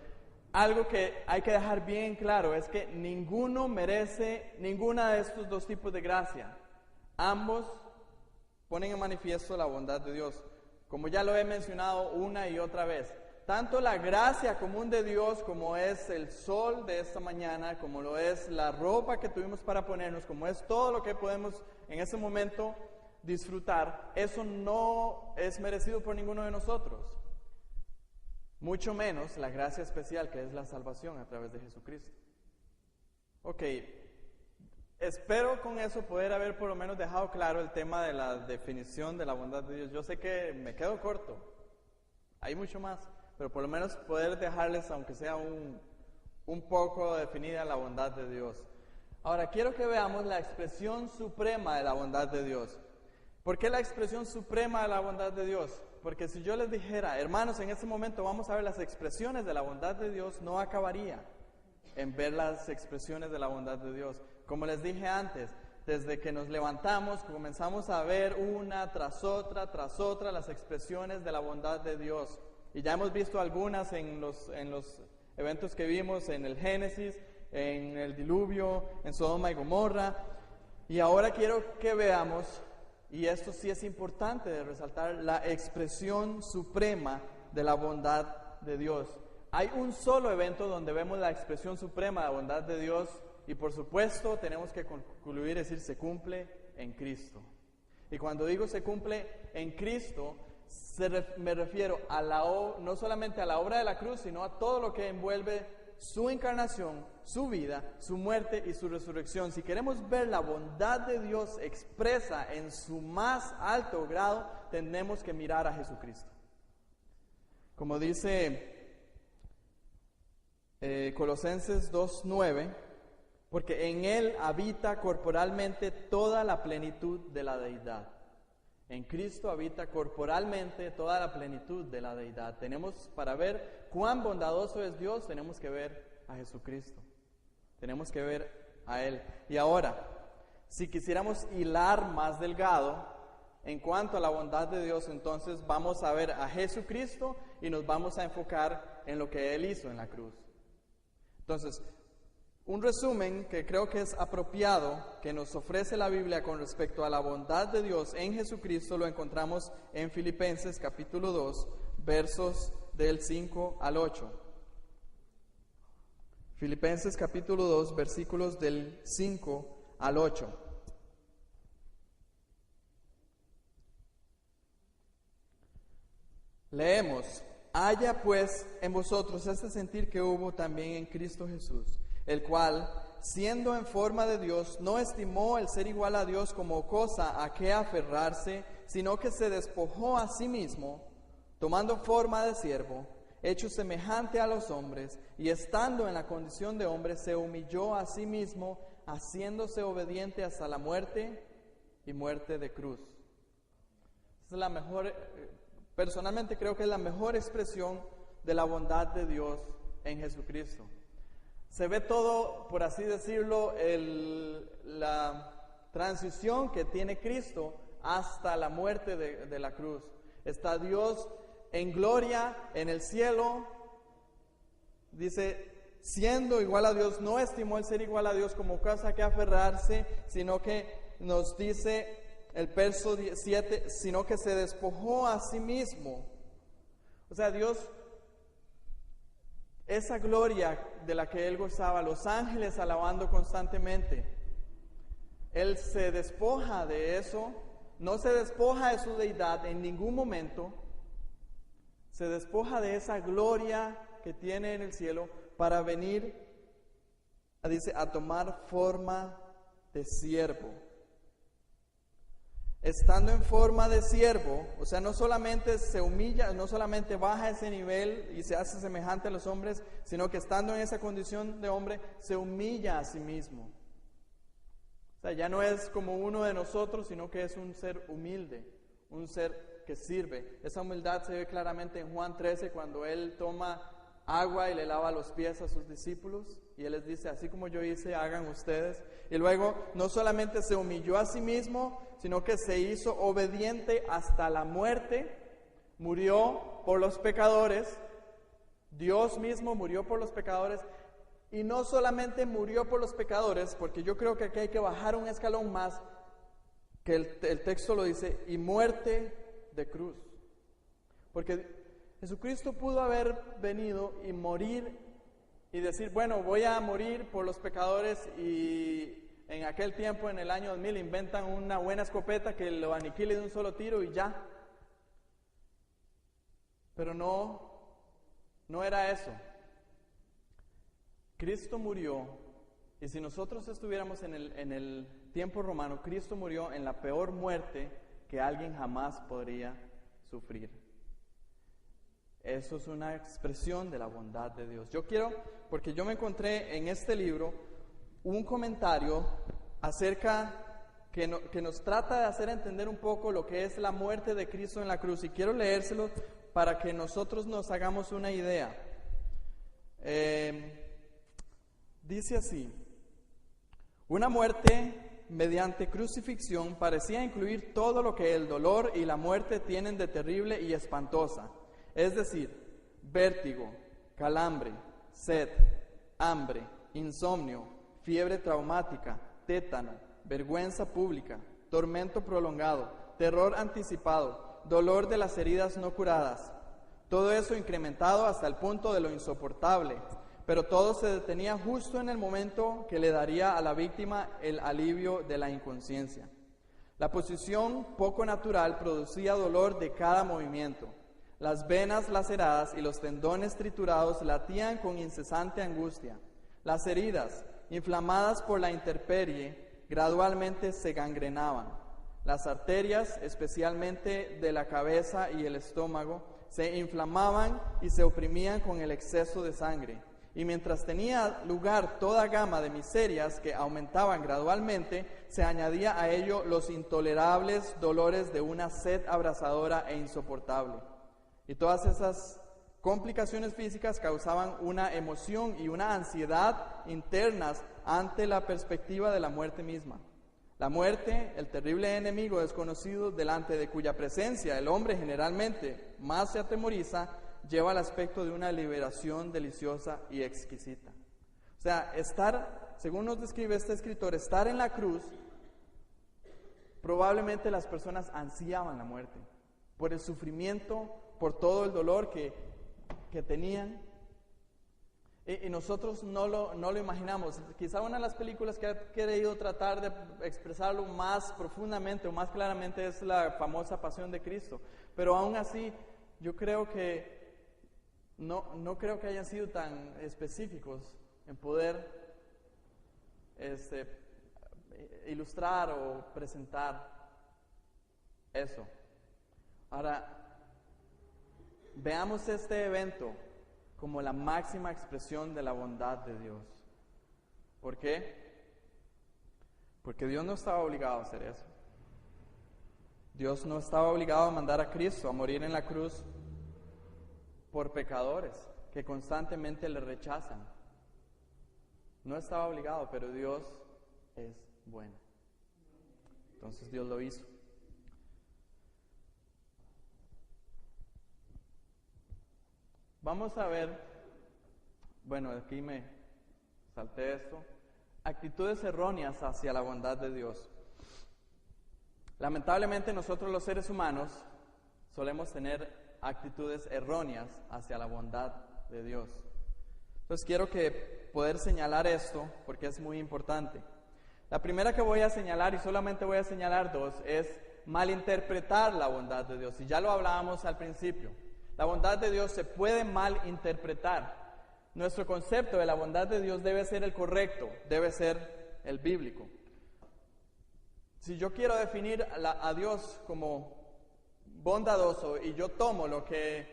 Algo que hay que dejar bien claro es que ninguno merece ninguna de estos dos tipos de gracia. Ambos ponen en manifiesto la bondad de Dios. Como ya lo he mencionado una y otra vez, tanto la gracia común de Dios, como es el sol de esta mañana, como lo es la ropa que tuvimos para ponernos, como es todo lo que podemos en ese momento disfrutar, eso no es merecido por ninguno de nosotros. Mucho menos la gracia especial que es la salvación a través de Jesucristo. Ok, espero con eso poder haber por lo menos dejado claro el tema de la definición de la bondad de Dios. Yo sé que me quedo corto, hay mucho más, pero por lo menos poder dejarles, aunque sea un poco definida la bondad de Dios. Ahora, quiero que veamos la expresión suprema de la bondad de Dios. ¿Por qué la expresión suprema de la bondad de Dios? Porque si yo les dijera, hermanos, en este momento vamos a ver las expresiones de la bondad de Dios, no acabaría en ver las expresiones de la bondad de Dios. Como les dije antes, desde que nos levantamos, comenzamos a ver una tras otra las expresiones de la bondad de Dios. Y ya hemos visto algunas en los eventos que vimos en el Génesis, en el diluvio, en Sodoma y Gomorra. Y ahora quiero que veamos, y esto sí es importante de resaltar, la expresión suprema de la bondad de Dios. Hay un solo evento donde vemos la expresión suprema de la bondad de Dios, y por supuesto tenemos que concluir, es decir, se cumple en Cristo. Y cuando digo se cumple en Cristo, me refiero a no solamente a la obra de la cruz, sino a todo lo que envuelve su encarnación, su vida, su muerte y su resurrección. Si queremos ver la bondad de Dios expresa en su más alto grado, tenemos que mirar a Jesucristo. Como dice Colosenses 2:9, porque en Él habita corporalmente toda la plenitud de la deidad. En Cristo habita corporalmente toda la plenitud de la deidad. Para ver cuán bondadoso es Dios, tenemos que ver a Jesucristo. Tenemos que ver a Él. Y ahora, si quisiéramos hilar más delgado en cuanto a la bondad de Dios, entonces vamos a ver a Jesucristo y nos vamos a enfocar en lo que Él hizo en la cruz. Entonces, un resumen que creo que es apropiado que nos ofrece la Biblia con respecto a la bondad de Dios en Jesucristo lo encontramos en Filipenses capítulo 2, versos del 5 al 8. Filipenses capítulo 2, versículos del 5 al 8. Leemos: haya pues en vosotros este sentir que hubo también en Cristo Jesús, el cual, siendo en forma de Dios, no estimó el ser igual a Dios como cosa a que aferrarse, sino que se despojó a sí mismo, tomando forma de siervo, hecho semejante a los hombres, y estando en la condición de hombre, se humilló a sí mismo, haciéndose obediente hasta la muerte y muerte de cruz. Esa es la mejor, personalmente creo que es la mejor expresión de la bondad de Dios en Jesucristo. Se ve todo, por así decirlo, la transición que tiene Cristo hasta la muerte de la cruz. Está Dios en gloria en el cielo. Dice, siendo igual a Dios, no estimó el ser igual a Dios como cosa que aferrarse, sino que nos dice el verso 7, sino que se despojó a sí mismo. O sea, Dios, esa gloria de la que Él gozaba, los ángeles alabando constantemente, Él se despoja de eso, no se despoja de su deidad en ningún momento, se despoja de esa gloria que tiene en el cielo para venir, dice, a tomar forma de siervo. Estando en forma de siervo, o sea, no solamente se humilla, no solamente baja ese nivel y se hace semejante a los hombres, sino que estando en esa condición de hombre, se humilla a sí mismo. O sea, ya no es como uno de nosotros, sino que es un ser humilde, un ser que sirve. Esa humildad se ve claramente en Juan 13, cuando Él toma agua y le lava los pies a sus discípulos, y Él les dice, así como yo hice, hagan ustedes. Y luego, no solamente se humilló a sí mismo, sino que se hizo obediente hasta la muerte, murió por los pecadores, Dios mismo murió por los pecadores, y no solamente murió por los pecadores, porque yo creo que aquí hay que bajar un escalón más, que el texto lo dice, y muerte de cruz. Porque Jesucristo pudo haber venido y morir y decir, bueno, voy a morir por los pecadores, y en aquel tiempo, en el año 2000, inventan una buena escopeta que lo aniquile de un solo tiro y ya. Pero no era eso. Cristo murió, y si nosotros estuviéramos en el tiempo romano, Cristo murió en la peor muerte que alguien jamás podría sufrir. Eso es una expresión de la bondad de Dios. Yo quiero, porque yo me encontré en este libro un comentario acerca que nos trata de hacer entender un poco lo que es la muerte de Cristo en la cruz, y quiero leérselo para que nosotros nos hagamos una idea. Dice así: una muerte mediante crucifixión parecía incluir todo lo que el dolor y la muerte tienen de terrible y espantosa, es decir, vértigo, calambre, sed, hambre, insomnio, fiebre traumática, tétano, vergüenza pública, tormento prolongado, terror anticipado, dolor de las heridas no curadas. Todo eso incrementado hasta el punto de lo insoportable, pero todo se detenía justo en el momento que le daría a la víctima el alivio de la inconsciencia. La posición poco natural producía dolor de cada movimiento. Las venas laceradas y los tendones triturados latían con incesante angustia. Las heridas, inflamadas por la intemperie, gradualmente se gangrenaban. Las arterias, especialmente de la cabeza y el estómago, se inflamaban y se oprimían con el exceso de sangre. Y mientras tenía lugar toda gama de miserias que aumentaban gradualmente, se añadía a ello los intolerables dolores de una sed abrasadora e insoportable. Y todas esas complicaciones físicas causaban una emoción y una ansiedad internas ante la perspectiva de la muerte misma. La muerte, el terrible enemigo desconocido delante de cuya presencia el hombre generalmente más se atemoriza, lleva el aspecto de una liberación deliciosa y exquisita. O sea, según nos describe este escritor, estar en la cruz, probablemente las personas ansiaban la muerte, por el sufrimiento, por todo el dolor que tenían. Y nosotros no lo imaginamos. Quizá una de las películas que ha querido tratar de expresarlo más profundamente o más claramente es la famosa Pasión de Cristo. Pero aún así, yo creo que no creo que hayan sido tan específicos en poder ilustrar o presentar eso. Ahora, veamos este evento como la máxima expresión de la bondad de Dios. ¿Por qué? Porque Dios no estaba obligado a hacer eso. Dios no estaba obligado a mandar a Cristo a morir en la cruz por pecadores que constantemente le rechazan. No estaba obligado, pero Dios es bueno. Entonces Dios lo hizo. Vamos a ver, bueno, aquí me salté esto, actitudes erróneas hacia la bondad de Dios. Lamentablemente nosotros los seres humanos solemos tener actitudes erróneas hacia la bondad de Dios. Entonces quiero poder señalar esto porque es muy importante. La primera que voy a señalar, y solamente voy a señalar dos, es malinterpretar la bondad de Dios. Y ya lo hablábamos al principio. La bondad de Dios se puede malinterpretar. Nuestro concepto de la bondad de Dios debe ser el correcto, debe ser el bíblico. Si yo quiero definir a Dios como bondadoso y yo tomo lo que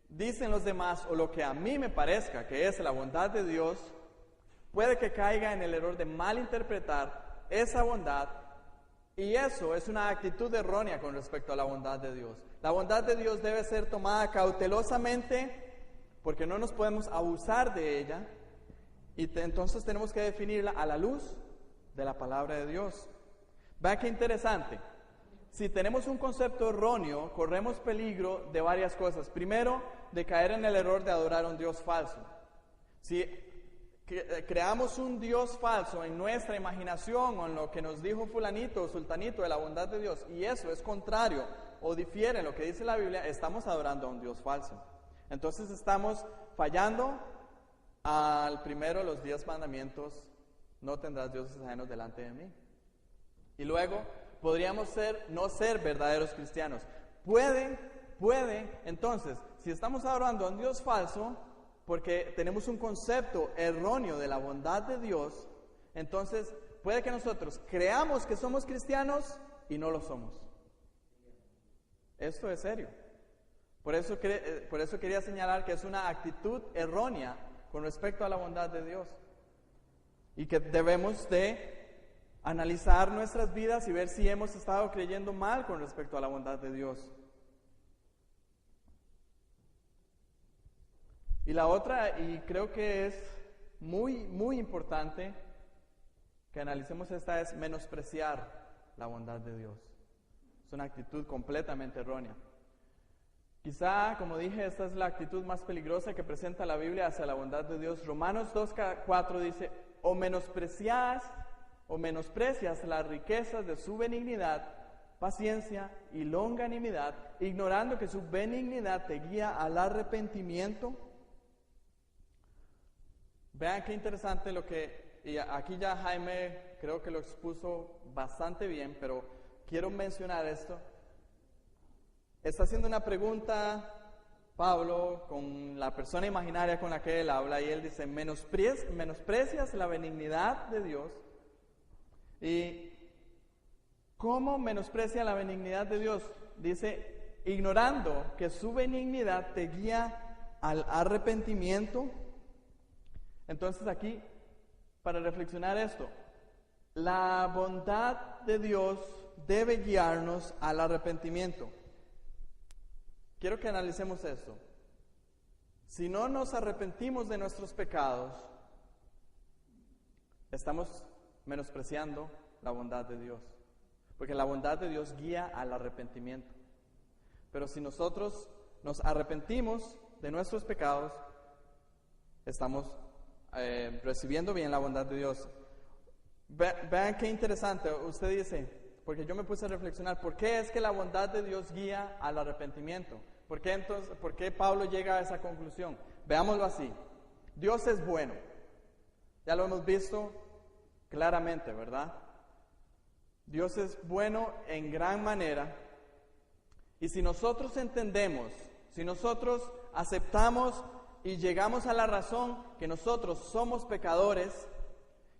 dicen los demás o lo que a mí me parezca que es la bondad de Dios, puede que caiga en el error de malinterpretar esa bondad, y eso es una actitud errónea con respecto a la bondad de Dios. La bondad de Dios debe ser tomada cautelosamente porque no nos podemos abusar de ella, y entonces tenemos que definirla a la luz de la palabra de Dios. Vean qué interesante. Si tenemos un concepto erróneo, corremos peligro de varias cosas. Primero, de caer en el error de adorar a un Dios falso. Si creamos un Dios falso en nuestra imaginación o en lo que nos dijo fulanito o sultanito de la bondad de Dios, y eso es contrario o difiere en lo que dice la Biblia, estamos adorando a un Dios falso. Entonces estamos fallando al primero, los 10 mandamientos: no tendrás dioses ajenos delante de mí. Y luego podríamos no ser verdaderos cristianos. Puede, entonces, si estamos adorando a un Dios falso, porque tenemos un concepto erróneo de la bondad de Dios, entonces puede que nosotros creamos que somos cristianos y no lo somos. Esto es serio. Por eso quería señalar que es una actitud errónea con respecto a la bondad de Dios. Y que debemos de analizar nuestras vidas y ver si hemos estado creyendo mal con respecto a la bondad de Dios. Y la otra, y creo que es muy, muy importante que analicemos esta, es menospreciar la bondad de Dios. Es una actitud completamente errónea. Quizá, como dije, esta es la actitud más peligrosa que presenta la Biblia hacia la bondad de Dios. Romanos 2:4 dice: o menosprecias las riquezas de su benignidad, paciencia y longanimidad, ignorando que su benignidad te guía al arrepentimiento. Vean qué interesante y aquí ya Jaime creo que lo expuso bastante bien, pero quiero mencionar esto. Está haciendo una pregunta Pablo con la persona imaginaria con la que él habla, y él dice: menosprecias la benignidad de Dios. ¿Y cómo menosprecia la benignidad de Dios? Dice: ignorando que su benignidad te guía al arrepentimiento. Entonces aquí, para reflexionar esto, la bondad de Dios debe guiarnos al arrepentimiento. Quiero que analicemos esto. Si no nos arrepentimos de nuestros pecados, estamos menospreciando la bondad de Dios, porque la bondad de Dios guía al arrepentimiento. Pero si nosotros nos arrepentimos de nuestros pecados, estamos recibiendo bien la bondad de Dios. Vean qué interesante. Usted dice, porque yo me puse a reflexionar, ¿por qué es que la bondad de Dios guía al arrepentimiento? ¿Por qué Pablo llega a esa conclusión? Veámoslo así. Dios es bueno. Ya lo hemos visto claramente, ¿verdad? Dios es bueno en gran manera. Y si nosotros entendemos, si nosotros aceptamos y llegamos a la razón que nosotros somos pecadores,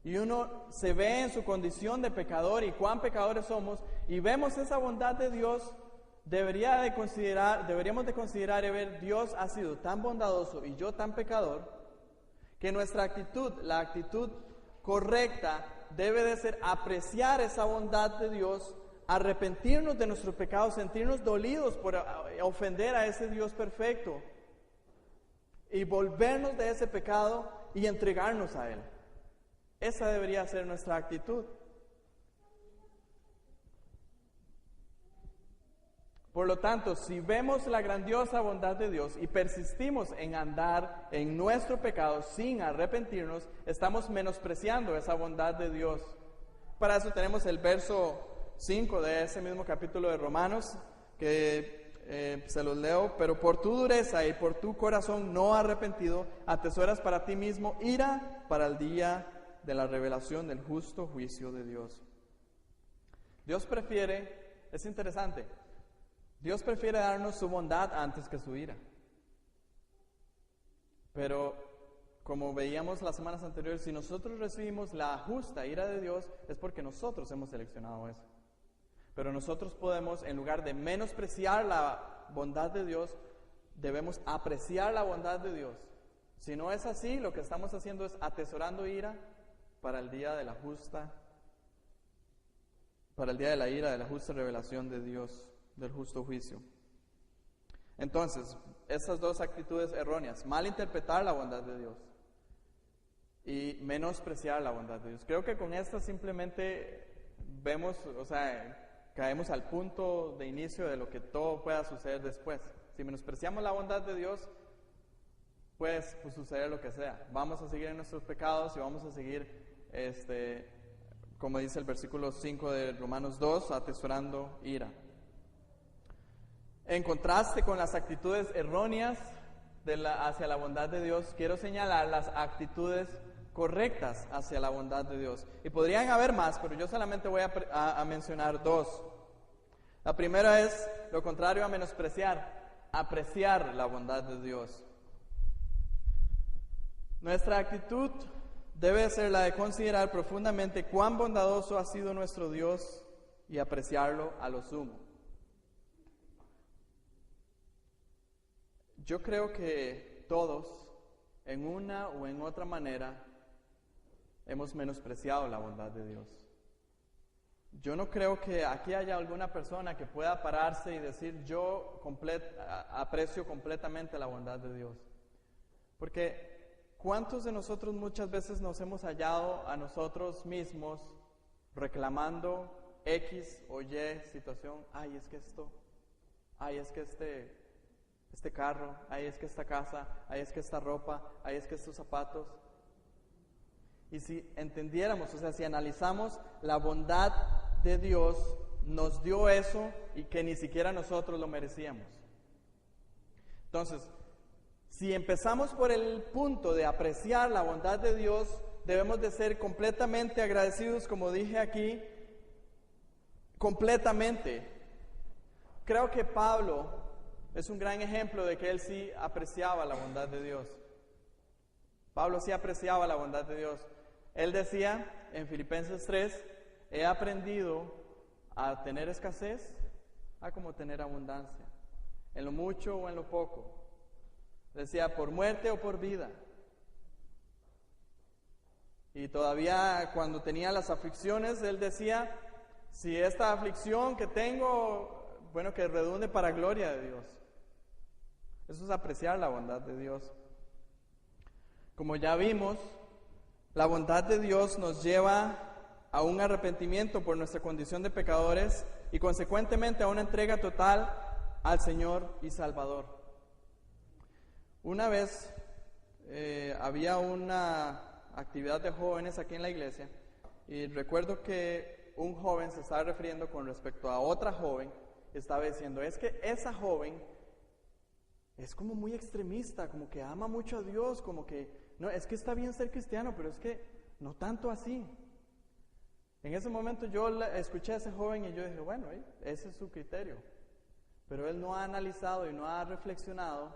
y uno se ve en su condición de pecador y cuán pecadores somos, y vemos esa bondad de Dios, deberíamos de considerar y ver: Dios ha sido tan bondadoso y yo tan pecador, que nuestra actitud, la actitud correcta, debe de ser apreciar esa bondad de Dios, arrepentirnos de nuestros pecados, sentirnos dolidos por ofender a ese Dios perfecto, y volvernos de ese pecado y entregarnos a Él. Esa debería ser nuestra actitud. Por lo tanto, si vemos la grandiosa bondad de Dios y persistimos en andar en nuestro pecado sin arrepentirnos, estamos menospreciando esa bondad de Dios. Para eso tenemos el verso 5 de ese mismo capítulo de Romanos, que se los leo: pero por tu dureza y por tu corazón no arrepentido, atesoras para ti mismo ira para el día de la revelación del justo juicio de Dios. Dios prefiere, es interesante, Dios prefiere darnos su bondad antes que su ira. Pero, como veíamos las semanas anteriores, si nosotros recibimos la justa ira de Dios, es porque nosotros hemos seleccionado eso. Pero nosotros podemos, en lugar de menospreciar la bondad de Dios, debemos apreciar la bondad de Dios. Si no es así, lo que estamos haciendo es atesorando ira para el día de la ira, de la justa revelación de Dios, del justo juicio. Entonces, esas dos actitudes erróneas: malinterpretar la bondad de Dios y menospreciar la bondad de Dios. Creo que con esta simplemente vemos, caemos al punto de inicio de lo que todo pueda suceder después. Si menospreciamos la bondad de Dios, pues suceder lo que sea. Vamos a seguir en nuestros pecados y vamos a seguir, como dice el versículo 5 de Romanos 2, atesorando ira. En contraste con las actitudes erróneas hacia la bondad de Dios, quiero señalar las actitudes correctas hacia la bondad de Dios. Y podrían haber más, pero yo solamente voy a mencionar dos. La primera es lo contrario a menospreciar, apreciar la bondad de Dios. Nuestra actitud debe ser la de considerar profundamente cuán bondadoso ha sido nuestro Dios y apreciarlo a lo sumo. Yo creo que todos, en una o en otra manera, hemos menospreciado la bondad de Dios. Yo no creo que aquí haya alguna persona que pueda pararse y decir, yo aprecio completamente la bondad de Dios. Porque ¿cuántos de nosotros muchas veces nos hemos hallado a nosotros mismos reclamando X o Y situación? Ay, es que esto, ay, es que este carro, ay, es que esta casa, ay, es que esta ropa, ay, es que estos zapatos. Y si entendiéramos, o sea, si analizamos la bondad de Dios, nos dio eso y que ni siquiera nosotros lo merecíamos. Entonces, si empezamos por el punto de apreciar la bondad de Dios, debemos de ser completamente agradecidos, como dije aquí, completamente. Creo que Pablo es un gran ejemplo de que él sí apreciaba la bondad de Dios. Pablo sí apreciaba la bondad de Dios. Él decía en Filipenses 3, he aprendido a tener escasez a como tener abundancia, en lo mucho o en lo poco. Decía, por muerte o por vida. Y todavía cuando tenía las aflicciones, él decía, si esta aflicción que tengo, bueno, que redunde para gloria de Dios. Eso es apreciar la bondad de Dios. Como ya vimos, la bondad de Dios nos lleva a un arrepentimiento por nuestra condición de pecadores y consecuentemente a una entrega total al Señor y Salvador. Una vez había una actividad de jóvenes aquí en la iglesia y recuerdo que un joven se estaba refiriendo con respecto a otra joven, estaba diciendo, es que esa joven es como muy extremista, como que ama mucho a Dios, como que, no, es que está bien ser cristiano, pero es que no tanto así. En ese momento yo escuché a ese joven y yo dije, bueno, ese es su criterio. Pero él no ha analizado y no ha reflexionado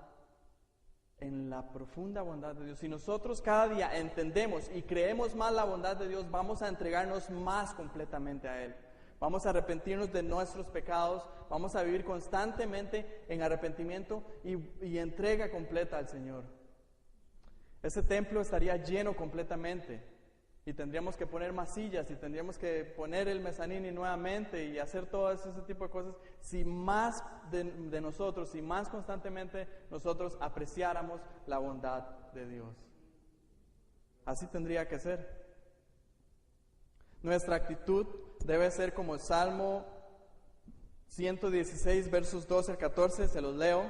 en la profunda bondad de Dios. Si nosotros cada día entendemos y creemos más la bondad de Dios, vamos a entregarnos más completamente a Él. Vamos a arrepentirnos de nuestros pecados, vamos a vivir constantemente en arrepentimiento y entrega completa al Señor. Ese templo estaría lleno completamente y tendríamos que poner más sillas y tendríamos que poner el mezanini nuevamente y hacer todo ese tipo de cosas si más de nosotros, si más constantemente nosotros apreciáramos la bondad de Dios. Así tendría que ser. Nuestra actitud debe ser como el Salmo 116, versos 12 al 14, se los leo.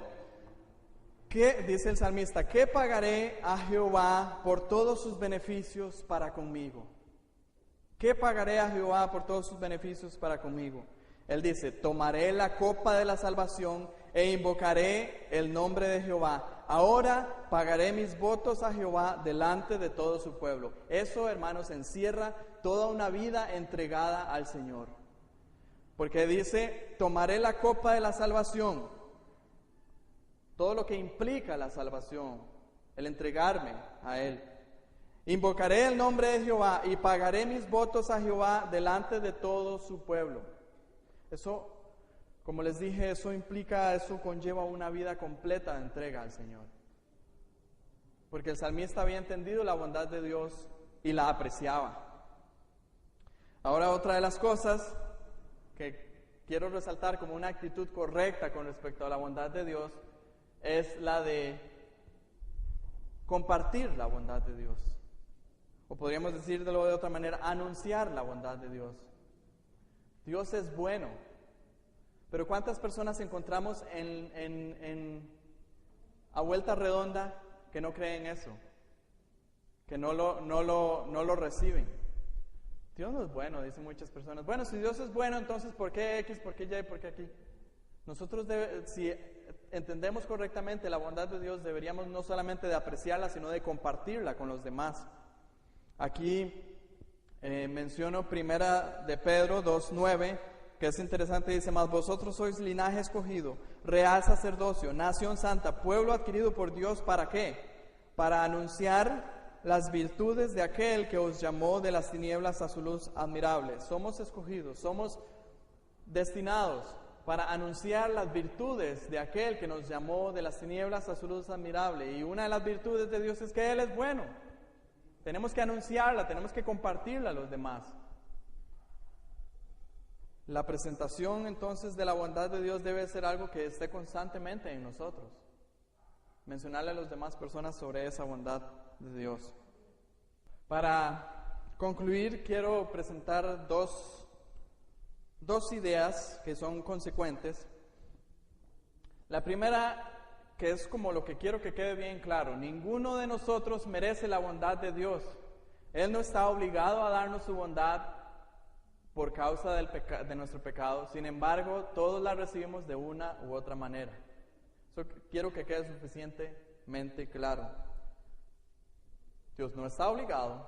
¿Qué dice el salmista? ¿Qué pagaré a Jehová por todos sus beneficios para conmigo? ¿Qué pagaré a Jehová por todos sus beneficios para conmigo? Él dice, tomaré la copa de la salvación e invocaré el nombre de Jehová. Ahora pagaré mis votos a Jehová delante de todo su pueblo. Eso, hermanos, encierra toda una vida entregada al Señor. Porque dice, tomaré la copa de la salvación. Todo lo que implica la salvación, el entregarme a Él. Invocaré el nombre de Jehová y pagaré mis votos a Jehová delante de todo su pueblo. Eso, como les dije, eso conlleva una vida completa de entrega al Señor. Porque el salmista había entendido la bondad de Dios y la apreciaba. Ahora, otra de las cosas que quiero resaltar como una actitud correcta con respecto a la bondad de Dios es la de compartir la bondad de Dios. O podríamos decirlo de otra manera, anunciar la bondad de Dios. Dios es bueno. Pero ¿cuántas personas encontramos a vuelta redonda que no creen eso? Que no lo reciben. Dios no es bueno, dicen muchas personas. Bueno, si Dios es bueno, entonces ¿por qué X, por qué Y, por qué aquí? Nosotros, si entendemos correctamente la bondad de Dios, deberíamos no solamente de apreciarla, sino de compartirla con los demás. Aquí menciono primera de Pedro 2:9, que es interesante, dice: mas vosotros sois linaje escogido, real sacerdocio, nación santa, pueblo adquirido por Dios, ¿para qué? Para anunciar las virtudes de aquel que os llamó de las tinieblas a su luz admirable. Somos escogidos, somos destinados para anunciar las virtudes de aquel que nos llamó de las tinieblas a su luz admirable. Y una de las virtudes de Dios es que Él es bueno. Tenemos que anunciarla, tenemos que compartirla a los demás. La presentación entonces de la bondad de Dios debe ser algo que esté constantemente en nosotros. Mencionarle a las demás personas sobre esa bondad de Dios. Para concluir, quiero presentar dos ideas que son consecuentes. La primera, que es como lo que quiero que quede bien claro: ninguno de nosotros merece la bondad de Dios. Él no está obligado a darnos su bondad por causa de nuestro pecado. Sin embargo, todos la recibimos de una u otra manera. Eso quiero que quede suficientemente claro. Dios no está obligado,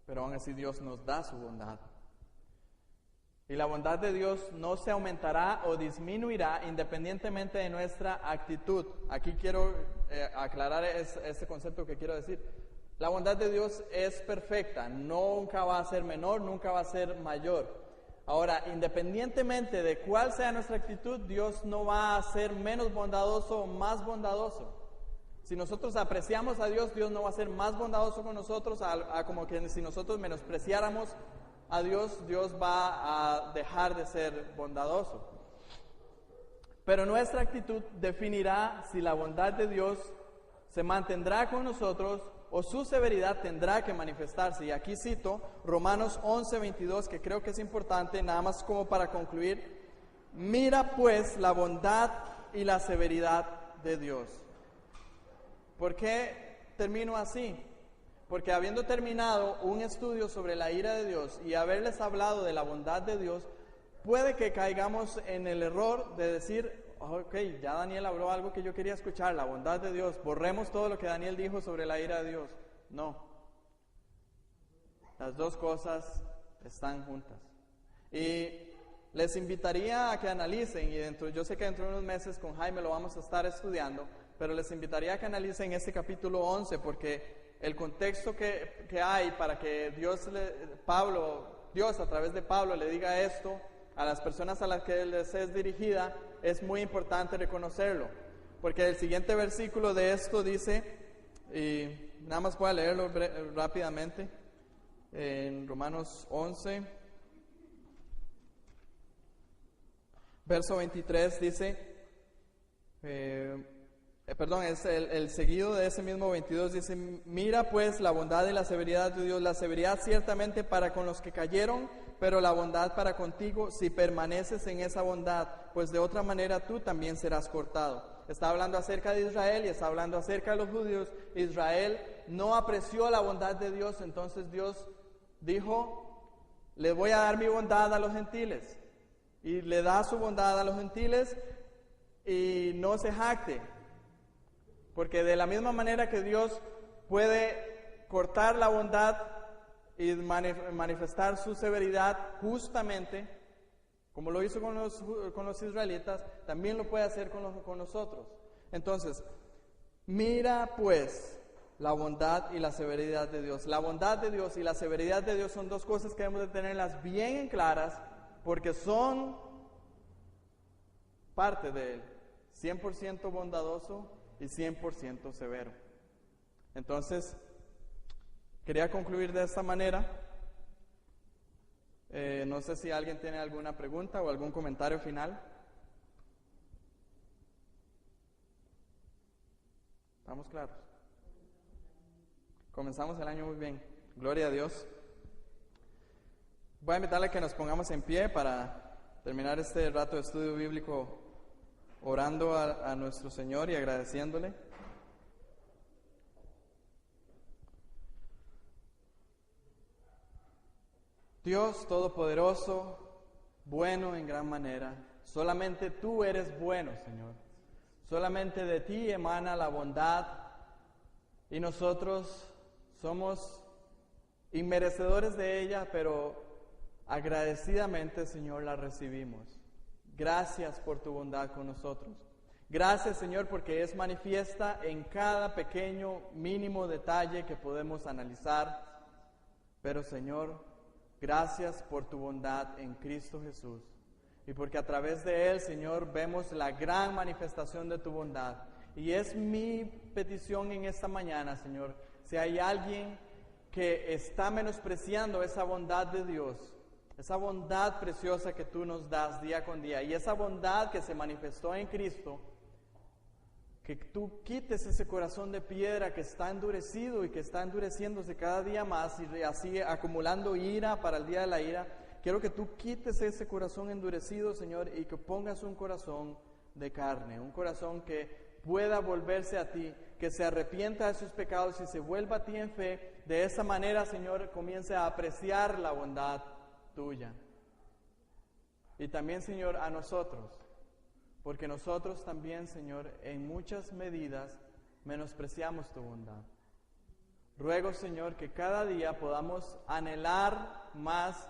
pero aún así Dios nos da su bondad. Y la bondad de Dios no se aumentará o disminuirá independientemente de nuestra actitud. Aquí quiero aclarar este concepto que quiero decir. La bondad de Dios es perfecta, nunca va a ser menor, nunca va a ser mayor. Ahora, independientemente de cuál sea nuestra actitud, Dios no va a ser menos bondadoso o más bondadoso. Si nosotros apreciamos a Dios, Dios no va a ser más bondadoso con nosotros, como que si nosotros menospreciáramos a Dios, Dios va a dejar de ser bondadoso. Pero nuestra actitud definirá si la bondad de Dios se mantendrá con nosotros o su severidad tendrá que manifestarse. Y aquí cito Romanos 11:22, que creo que es importante, nada más como para concluir. Mira pues la bondad y la severidad de Dios. ¿Por qué termino así? Porque habiendo terminado un estudio sobre la ira de Dios y haberles hablado de la bondad de Dios, puede que caigamos en el error de decir: ok, ya Daniel habló algo que yo quería escuchar, la bondad de Dios, borremos todo lo que Daniel dijo sobre la ira de Dios. No. Las dos cosas están juntas. Y les invitaría a que analicen, y yo sé que dentro de unos meses con Jaime lo vamos a estar estudiando, pero les invitaría a que analicen este capítulo 11, porque el contexto que hay para que Dios a través de Pablo le diga esto a las personas a las que les es dirigida, es muy importante reconocerlo. Porque el siguiente versículo de esto dice, y nada más voy a leerlo rápidamente, en Romanos 11, verso 23 dice, es el seguido de ese mismo 22, dice: mira pues la bondad y la severidad de Dios, la severidad ciertamente para con los que cayeron, pero la bondad para contigo si permaneces en esa bondad, pues de otra manera tú también serás cortado. Está hablando acerca de Israel y está hablando acerca de los judíos. Israel no apreció la bondad de Dios, entonces Dios dijo: le voy a dar mi bondad a los gentiles. Y le da su bondad a los gentiles y no se jacte. Porque de la misma manera que Dios puede cortar la bondad y manifestar su severidad justamente, como lo hizo con los israelitas, también lo puede hacer con nosotros. Entonces, mira pues la bondad y la severidad de Dios. La bondad de Dios y la severidad de Dios son dos cosas que debemos de tenerlas bien en claras, porque son parte de Él, 100% bondadoso y 100% severo. Entonces, quería concluir de esta manera. No sé si alguien tiene alguna pregunta o algún comentario final. ¿Estamos claros? Comenzamos el año muy bien. Gloria a Dios. Voy a invitarle a que nos pongamos en pie para terminar este rato de estudio bíblico orando a nuestro Señor y agradeciéndole. Dios Todopoderoso, bueno en gran manera, Solamente tú eres bueno, Señor. Solamente de ti emana la bondad y nosotros somos inmerecedores de ella, pero agradecidamente, Señor, la recibimos. Gracias por tu bondad con nosotros. Gracias, Señor, porque es manifiesta en cada pequeño, mínimo detalle que podemos analizar. Pero, Señor, gracias por tu bondad en Cristo Jesús. Y porque a través de Él, Señor, vemos la gran manifestación de tu bondad. Y es mi petición en esta mañana, Señor, si hay alguien que está menospreciando esa bondad de Dios, esa bondad preciosa que tú nos das día con día, y esa bondad que se manifestó en Cristo, que tú quites ese corazón de piedra que está endurecido y que está endureciéndose cada día más y así acumulando ira para el día de la ira. Quiero que tú quites ese corazón endurecido, Señor, y que pongas un corazón de carne, un corazón que pueda volverse a ti, que se arrepienta de sus pecados y se vuelva a ti en fe. De esa manera, Señor, comience a apreciar la bondad tuya. Y también, Señor, a nosotros, porque nosotros también, Señor, en muchas medidas menospreciamos tu bondad. Ruego, Señor, que cada día podamos anhelar más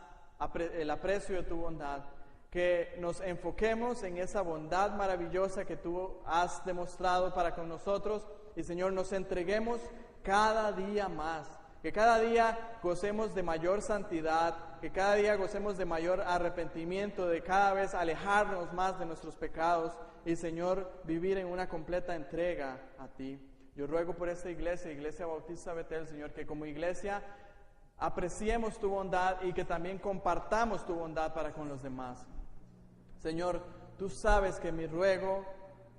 el aprecio de tu bondad, que nos enfoquemos en esa bondad maravillosa que tú has demostrado para con nosotros y, Señor, nos entreguemos cada día más, que cada día gocemos de mayor santidad, que cada día gocemos de mayor arrepentimiento, de cada vez alejarnos más de nuestros pecados y, Señor, vivir en una completa entrega a ti. Yo ruego por esta iglesia, Iglesia Bautista Betel, Señor, que como iglesia apreciemos tu bondad y que también compartamos tu bondad para con los demás. Señor, tú sabes que mi ruego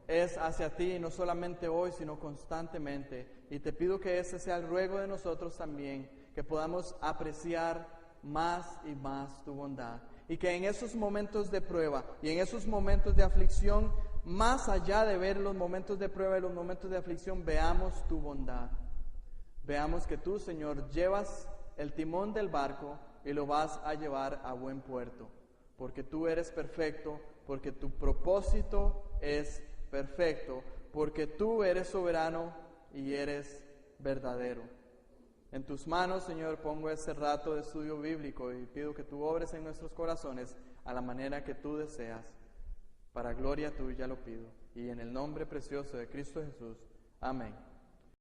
es hacia ti, no solamente hoy, sino constantemente. Y te pido que ese sea el ruego de nosotros también, que podamos apreciar más y más tu bondad. Y que en esos momentos de prueba y en esos momentos de aflicción, más allá de ver los momentos de prueba y los momentos de aflicción, veamos tu bondad. Veamos que tú, Señor, llevas el timón del barco y lo vas a llevar a buen puerto, porque tú eres perfecto, porque tu propósito es perfecto, porque tú eres soberano y eres verdadero. En tus manos, Señor, pongo este rato de estudio bíblico y pido que tú obres en nuestros corazones a la manera que tú deseas. Para gloria tuya lo pido, y en el nombre precioso de Cristo Jesús. Amén.